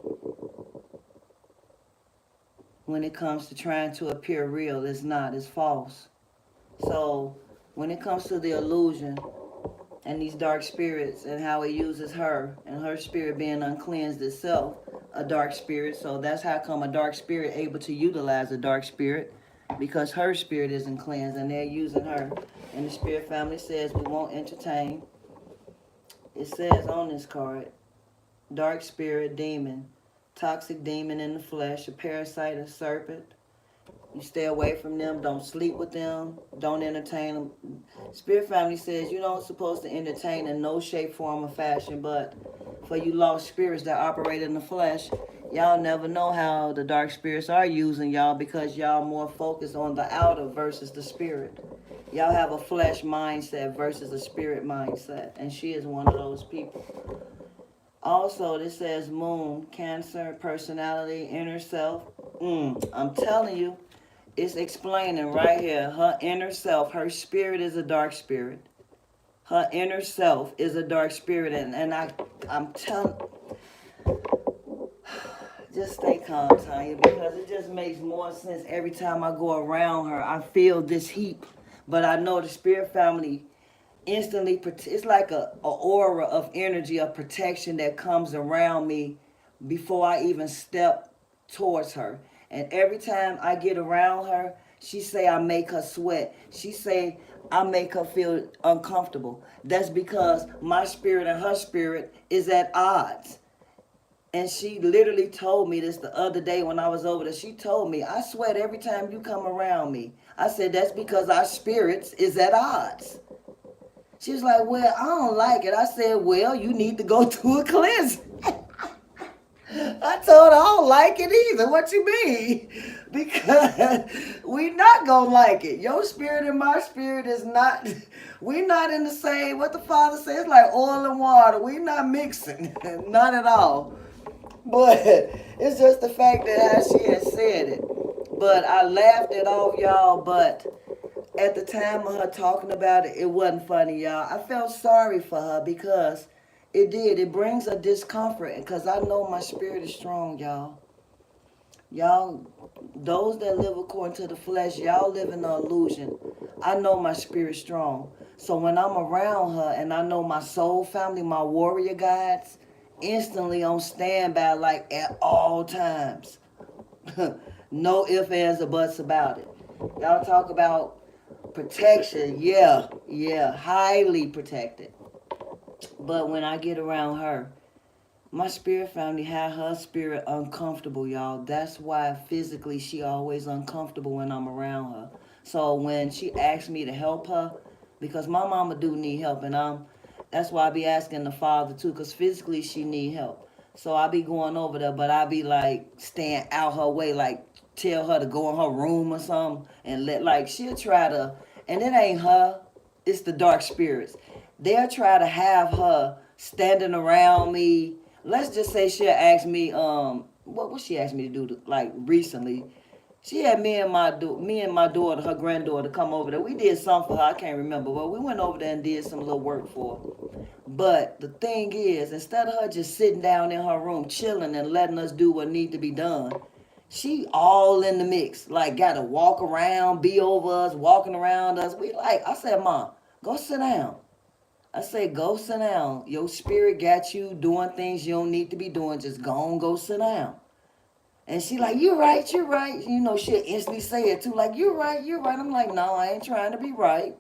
When it comes to trying to appear real, it's not. It's false. So when it comes to the illusion and these dark spirits and how it uses her and her spirit being uncleansed itself, a dark spirit. So that's how come a dark spirit able to utilize a dark spirit because her spirit isn't cleansed and they're using her. And the spirit family says we won't entertain. It says on this card, dark spirit, demon, toxic demon in the flesh, a parasite, a serpent. You stay away from them. Don't sleep with them. Don't entertain them. Spirit family says you're not supposed to entertain in no shape, form, or fashion. But for you lost spirits that operate in the flesh, y'all never know how the dark spirits are using y'all because y'all more focused on the outer versus the spirit. Y'all have a flesh mindset versus a spirit mindset. And she is one of those people. Also, this says moon, Cancer, personality, inner self. I'm telling you, it's explaining right here. Her inner self, her spirit is a dark spirit. Her inner self is a dark spirit. And I'm telling, just stay calm, Tanya, because it just makes more sense every time I go around her. I feel this heat. But I know the spirit family instantly, it's like a aura of energy of protection that comes around me before I even step towards her. And every time I get around her, she say I make her sweat. She say I make her feel uncomfortable. That's because my spirit and her spirit is at odds. And she literally told me this the other day when I was over there. She told me, I sweat every time you come around me. I said, that's because our spirits is at odds. She was like, well, I don't like it. I said, well, you need to go to a cleanse. I told her I don't like it either. What you mean? Because we not gonna like it. Your spirit and my spirit is not. We not in the same. What the Father says, like oil and water. We not mixing, not at all. But it's just the fact that how she had said it. But I laughed it off, y'all. But at the time of her talking about it, it wasn't funny, y'all. I felt sorry for her because it did. It brings a discomfort because I know my spirit is strong, y'all. Y'all, those that live according to the flesh, y'all live in the illusion. I know my spirit's strong. So when I'm around her and I know my soul family, my warrior guides, instantly on standby like at all times. No ifs, ands, or buts about it. Y'all talk about protection. Yeah, highly protected. But when I get around her, my spirit family had her spirit uncomfortable, y'all. That's why physically she always uncomfortable when I'm around her. So when she asked me to help her, because my mama do need help, and that's why I be asking the Father too, because physically she need help. So I be going over there, but I be like staying out her way, like tell her to go in her room or something, and she'll try to, and it ain't her, it's the dark spirits. They'll try to have her standing around me. Let's just say she'll ask me, what she asked me to do, like recently. She had me and my daughter, her granddaughter, come over there. We did something for her, I can't remember, but we went over there and did some little work for her. But the thing is, instead of her just sitting down in her room, chilling and letting us do what need to be done, she all in the mix. Like, gotta walk around, be over us, walking around us. I said, Mom, go sit down. I say, go sit down. Your spirit got you doing things you don't need to be doing. Just go sit down. And she like, you're right, you're right. You know, she'll instantly say it too, like, you're right, you're right. I'm like, no, I ain't trying to be right.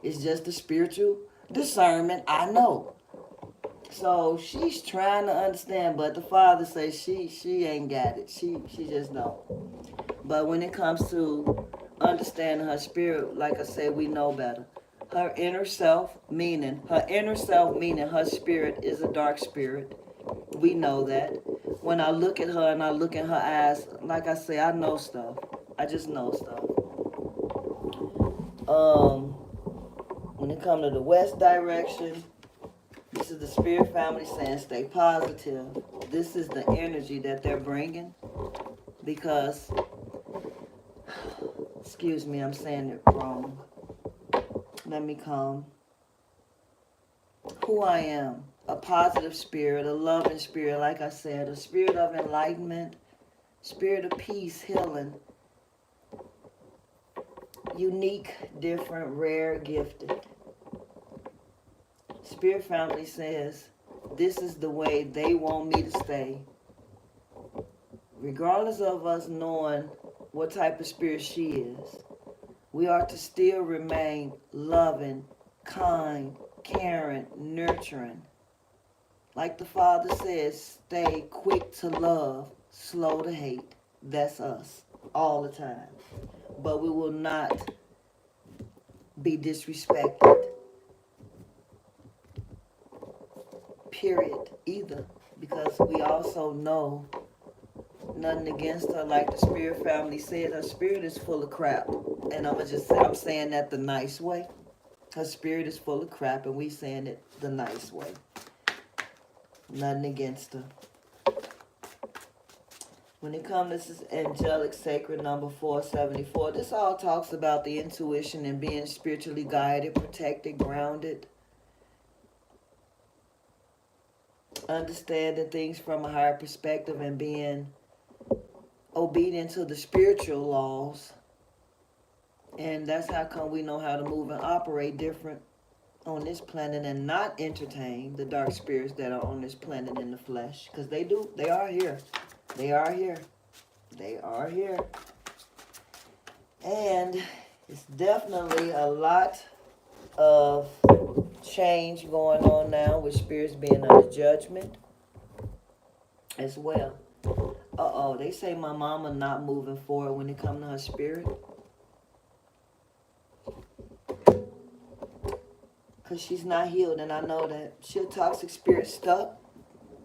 It's just the spiritual discernment I know. So she's trying to understand, but the Father says she ain't got it. She just don't. But when it comes to understanding her spirit, like I said, we know better. Her inner self, meaning her spirit is a dark spirit. We know that. When I look at her and I look in her eyes, like I say, I know stuff. I just know stuff. When it comes to the west direction, this is the spirit family saying stay positive. This is the energy that they're bringing because, excuse me, I'm saying it wrong. Let me come. Who I am, a positive spirit, a loving spirit, like I said, a spirit of enlightenment, spirit of peace, healing, unique, different, rare, gifted. Spirit family says, this is the way they want me to stay. Regardless of us knowing what type of spirit she is, we are to still remain loving, kind, caring, nurturing. Like the Father says, stay quick to love, slow to hate. That's us all the time. But we will not be disrespected. Period. Either. Because we also know nothing against her. Like the spirit family said, her spirit is full of crap. And I'm saying that the nice way. Her spirit is full of crap, and we saying it the nice way. Nothing against her. When it comes, this is angelic sacred number 474. This all talks about the intuition and being spiritually guided, protected, grounded. Understanding things from a higher perspective and being obedient to the spiritual laws. And that's how come we know how to move and operate different on this planet and not entertain the dark spirits that are on this planet in the flesh. Because they are here. They are here. They are here. And it's definitely a lot of change going on now with spirits being under judgment as well. They say my mama not moving forward when it comes to her spirit. Because she's not healed, and I know that. She a toxic spirit stuck.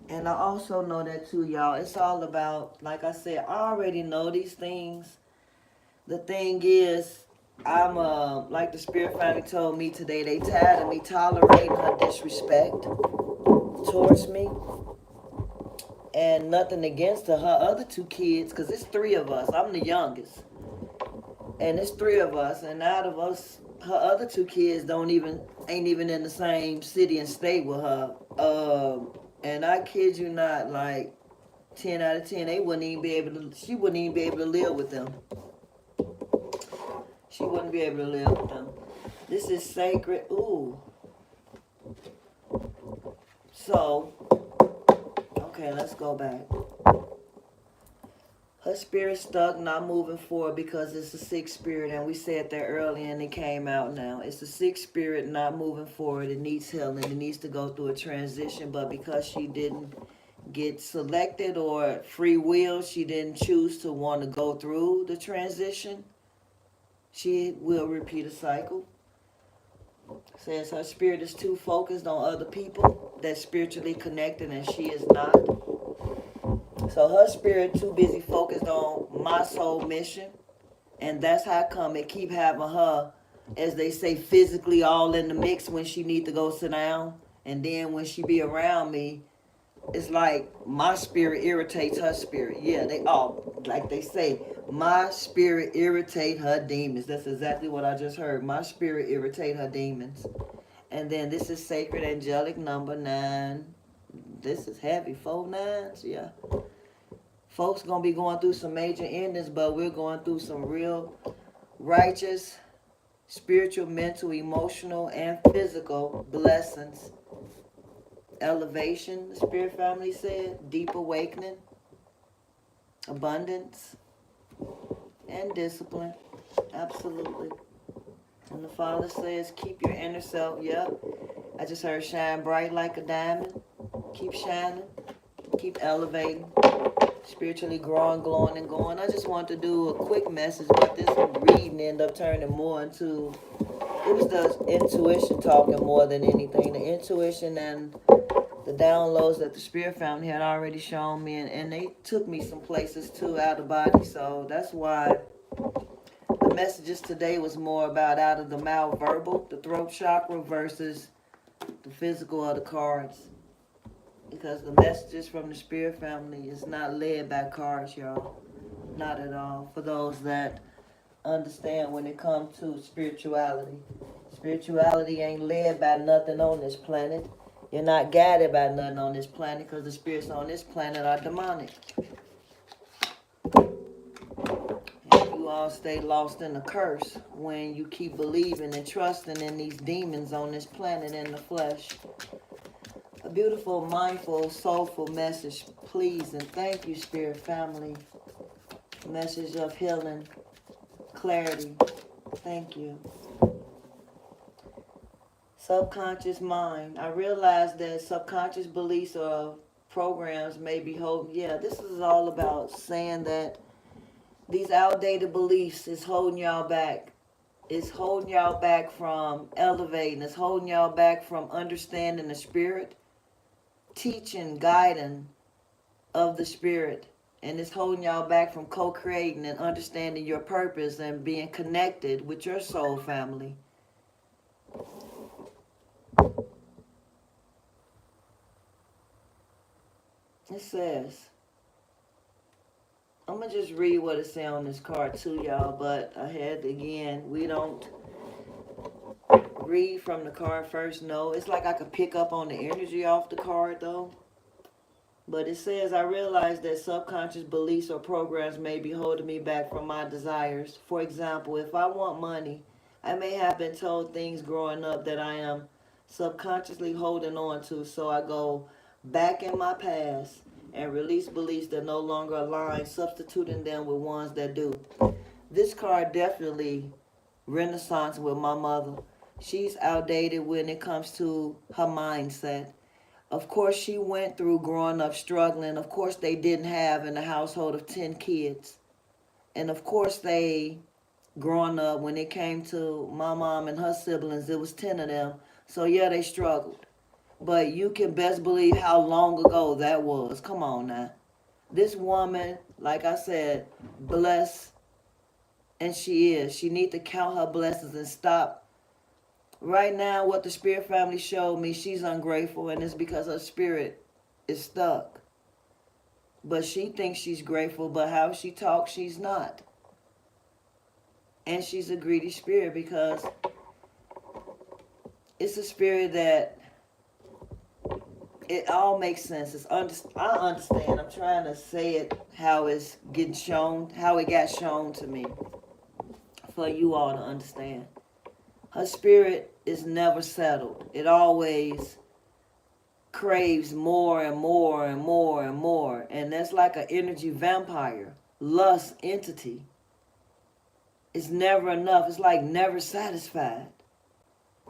And I also know that too, y'all. It's all about, like I said, I already know these things. The thing is, I'm like the spirit family told me today, they tired of me tolerating her disrespect towards me. And nothing against her other two kids, because it's three of us. I'm the youngest. And it's three of us. And out of us, her other two kids ain't even in the same city and state with her. And I kid you not, like 10 out of 10, she wouldn't even be able to live with them. She wouldn't be able to live with them. This is sacred. Ooh. So, okay, let's go back. Her spirit stuck, not moving forward because it's a sick spirit, and we said that earlier and it came out now. It's a sick spirit not moving forward. It needs healing. It needs to go through a transition, but because she didn't get selected or free will, she didn't choose to want to go through the transition, she will repeat a cycle. Says her spirit is too focused on other people that's spiritually connected and she is not. So her spirit too busy focused on my soul mission. And that's how come it keep having her, as they say, physically all in the mix when she need to go sit down. And then when she be around me, it's like my spirit irritates her spirit. Yeah, they all, like they say, my spirit irritate her demons. That's exactly what I just heard. My spirit irritate her demons. And then this is sacred angelic number 9. This is heavy. 4 nines, yeah. Folks gonna be going through some major endings, but we're going through some real righteous, spiritual, mental, emotional, and physical blessings. Elevation, the spirit family said, deep awakening, abundance, and discipline. Absolutely. And the Father says, keep your inner self. Yep. I just heard shine bright like a diamond. Keep shining. Keep elevating. Spiritually growing, glowing, and going. I just want to do a quick message, but this reading ended up turning more into, it was the intuition talking more than anything. The intuition and the downloads that the spirit family had already shown me, and they took me some places too out of body. So that's why the messages today was more about out of the mouth verbal, the throat chakra versus the physical of the cards. Because the messages from the spirit family is not led by cards, y'all. Not at all. For those that understand when it comes to spirituality. Spirituality ain't led by nothing on this planet. You're not guided by nothing on this planet because the spirits on this planet are demonic. And you all stay lost in the curse when you keep believing and trusting in these demons on this planet in the flesh. A beautiful, mindful, soulful message, please, and thank you, spirit family. Message of healing, clarity. Thank you. Subconscious mind. I realize that subconscious beliefs or programs may be holding. Yeah, this is all about saying that these outdated beliefs is holding y'all back. It's holding y'all back from elevating. It's holding y'all back from understanding the spirit, teaching, guiding of the spirit. And it's holding y'all back from co-creating and understanding your purpose and being connected with your soul family. It says, I'm going to just read what it says on this card too, y'all, but I had to, again, we don't read from the card first. No, it's like I could pick up on the energy off the card though. But it says, I realize that subconscious beliefs or programs may be holding me back from my desires. For example, if I want money, I may have been told things growing up that I am subconsciously holding on to, so I go back in my past and release beliefs that no longer align, substituting them with ones that do. This card definitely renaissance with my mother. She's outdated when it comes to her mindset. Of course, she went through growing up struggling. Of course, they didn't have in a household of 10 kids. And of course, they, growing up, when it came to my mom and her siblings, it was 10 of them. So yeah, they struggled. But you can best believe how long ago that was. Come on now. This woman, like I said, blessed, and she is. She need to count her blessings and stop. Right now, what the spirit family showed me, she's ungrateful, and it's because her spirit is stuck. But she thinks she's grateful, but how she talks, she's not. And she's a greedy spirit because it's a spirit that it all makes sense. I understand. I'm trying to say it how it's getting shown, how it got shown to me for you all to understand. Her spirit is never settled. It always craves more and more and more and more. And that's like an energy vampire, lust entity. It's never enough. It's like never satisfied.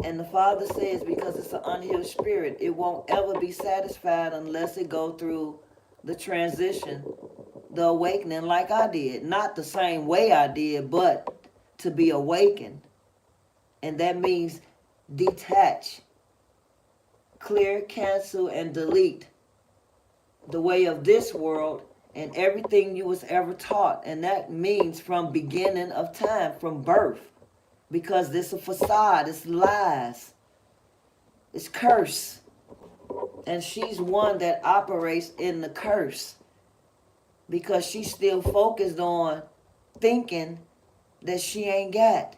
And the Father says because it's an unhealed spirit, it won't ever be satisfied unless it go through the transition, the awakening like I did. Not the same way I did, but to be awakened. And that means detach, clear, cancel, and delete the way of this world and everything you was ever taught. And that means from beginning of time, from birth. Because this is a facade, it's lies, it's curse. And she's one that operates in the curse because she's still focused on thinking that she ain't got.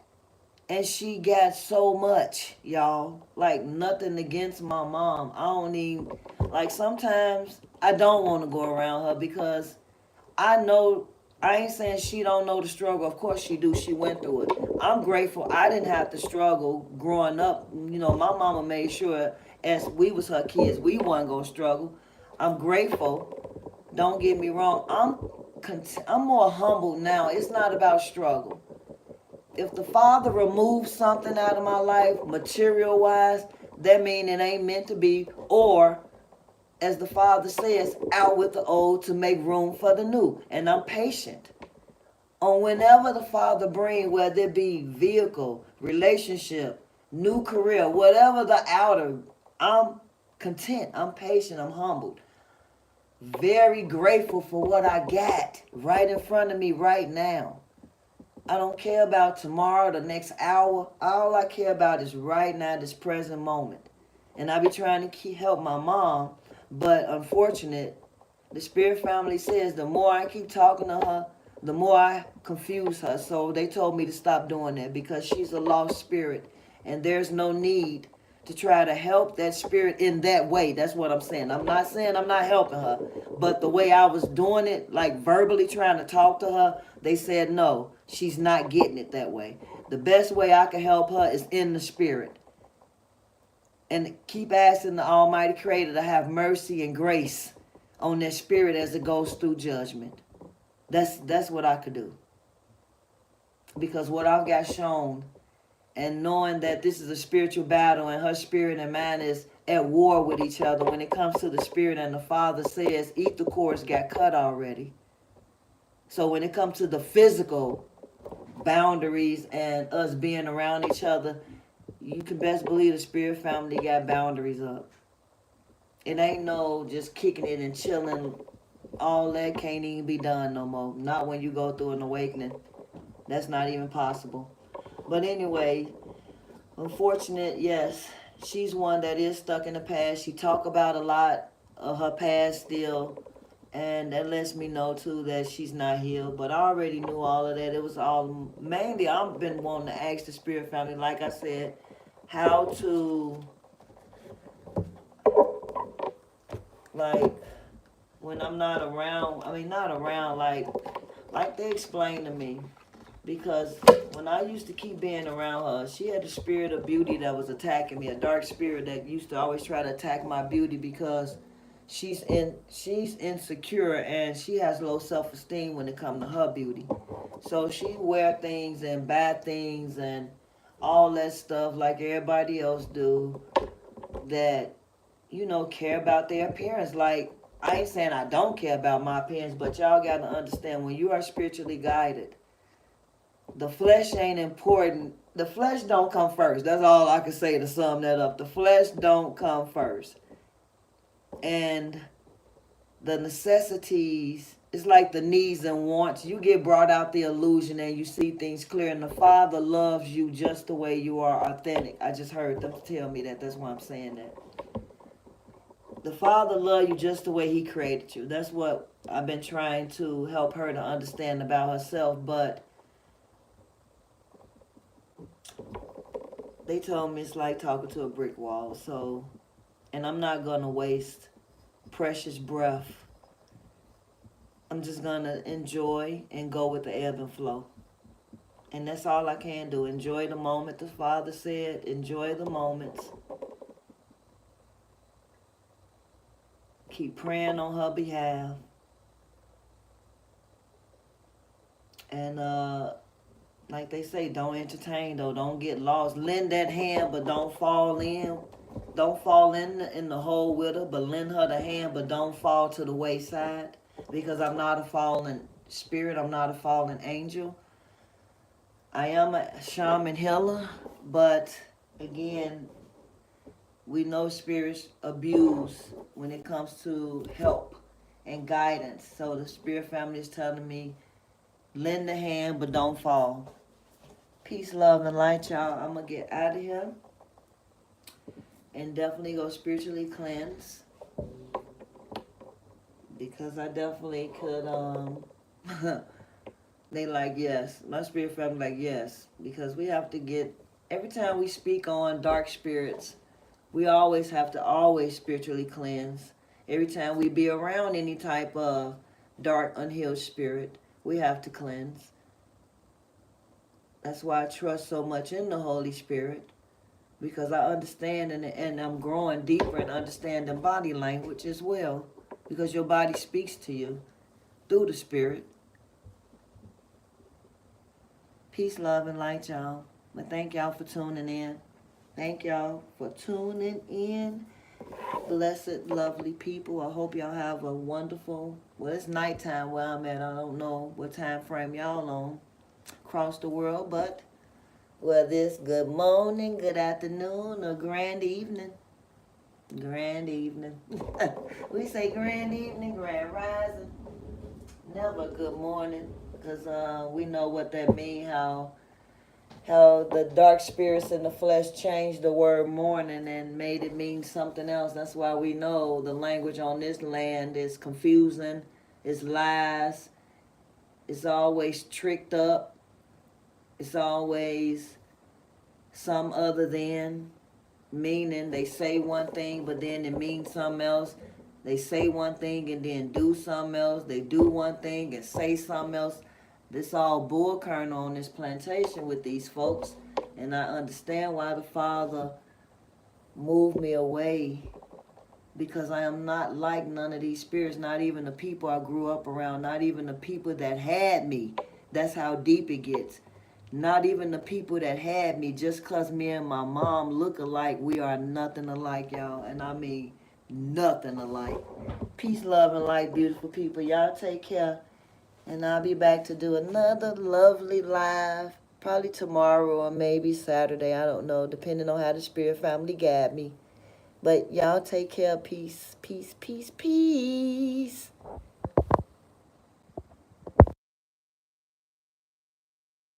And she got so much, y'all. Like, nothing against my mom. I don't even, like, sometimes I don't want to go around her because I know, I ain't saying she don't know the struggle. Of course she do. She went through it. I'm grateful I didn't have to struggle growing up. You know, my mama made sure as we was her kids, we wasn't going to struggle. I'm grateful. Don't get me wrong. I'm more humble now. It's not about struggle. If the Father removes something out of my life, material-wise, that means it ain't meant to be. Or, as the Father says, out with the old to make room for the new. And I'm patient. On whenever the Father brings, whether it be vehicle, relationship, new career, whatever the outer, I'm content, I'm patient, I'm humbled. Very grateful for what I got right in front of me right now. I don't care about tomorrow, the next hour. All I care about is right now, this present moment. And I be trying to help my mom, but unfortunate, the spirit family says the more I keep talking to her, the more I confuse her. So they told me to stop doing that because she's a lost spirit. And there's no need to try to help that spirit in that way. That's what I'm saying. I'm not saying I'm not helping her. But the way I was doing it, like verbally trying to talk to her, they said no, she's not getting it that way. The best way I can help her is in the spirit. And keep asking the Almighty Creator to have mercy and grace on that spirit as it goes through judgment. That's what I could do. Because what I've got shown, and knowing that this is a spiritual battle and her spirit and mine is at war with each other, when it comes to the spirit, and the Father says ether cords got cut already. So when it comes to the physical boundaries and us being around each other, you can best believe the spirit family got boundaries up. It ain't no just kicking it and chilling. All that can't even be done no more. Not when you go through an awakening. That's not even possible. But anyway, unfortunate, yes, she's one that is stuck in the past. She talk about a lot of her past still, and that lets me know too that she's not healed. But I already knew all of that. It was all, mainly I've been wanting to ask the spirit family, like I said, how to, like, when I'm not around, like they explained to me. Because when I used to keep being around her, she had a spirit of beauty that was attacking me, a dark spirit that used to always try to attack my beauty because she's insecure and she has low self-esteem when it comes to her beauty. So she wear things and buy things and all that stuff like everybody else do that, you know, care about their appearance. Like, I ain't saying I don't care about my appearance, but y'all got to understand when you are spiritually guided, the flesh ain't important the flesh don't come first. That's all I can say to sum that up. The flesh don't come first. And the necessities, it's like the needs and wants. You get brought out the illusion and you see things clear. And the Father loves you just the way you are, authentic. I just heard them tell me that. That's why I'm saying that. The Father loves you just the way He created you. That's what I've been trying to help her to understand about herself. But they told me it's like talking to a brick wall. So, and I'm not going to waste precious breath. I'm just going to enjoy and go with the ebb and flow. And that's all I can do. Enjoy the moment. The Father said, enjoy the moments. Keep praying on her behalf. And like they say, don't entertain though. Don't get lost. Lend that hand, but don't fall in. Don't fall in the hole with her, but lend her the hand, but don't fall to the wayside. Because I'm not a fallen spirit. I'm not a fallen angel. I am a shaman healer, but again, we know spirits abuse when it comes to help and guidance. So the spirit family is telling me, lend a hand, but don't fall. Peace, love, and light, y'all. I'm going to get out of here and definitely go spiritually cleanse. Because I definitely could, they like, yes. My spirit family like, yes. Because we have to get, every time we speak on dark spirits, we always have to always spiritually cleanse. Every time we be around any type of dark, unhealed spirit, we have to cleanse. That's why I trust so much in the Holy Spirit. Because I understand and I'm growing deeper in understanding body language as well. Because your body speaks to you through the Spirit. Peace, love, and light, y'all. But thank y'all for tuning in. Thank y'all for tuning in. Blessed, lovely people. I hope y'all have a wonderful, well, it's nighttime where I'm at. I don't know what time frame y'all on across the world, but whether it's good morning, good afternoon, or grand evening. Grand evening. We say grand evening, grand rising. Never good morning, because we know what that means, how the dark spirits in the flesh changed the word morning and made it mean something else. That's why we know the language on this land is confusing, it's lies, it's always tricked up, it's always some other than, meaning they say one thing but then it means something else. They say one thing and then do something else. They do one thing and say something else. This all bull kernel on this plantation with these folks. And I understand why the Father moved me away. Because I am not like none of these spirits. Not even the people I grew up around. Not even the people that had me. That's how deep it gets. Not even the people that had me. Just because me and my mom look alike, we are nothing alike, y'all. And I mean nothing alike. Peace, love, and light, beautiful people. Y'all take care. And I'll be back to do another lovely live, probably tomorrow or maybe Saturday. I don't know, depending on how the spirit family guide me. But y'all take care. Peace, peace, peace, peace.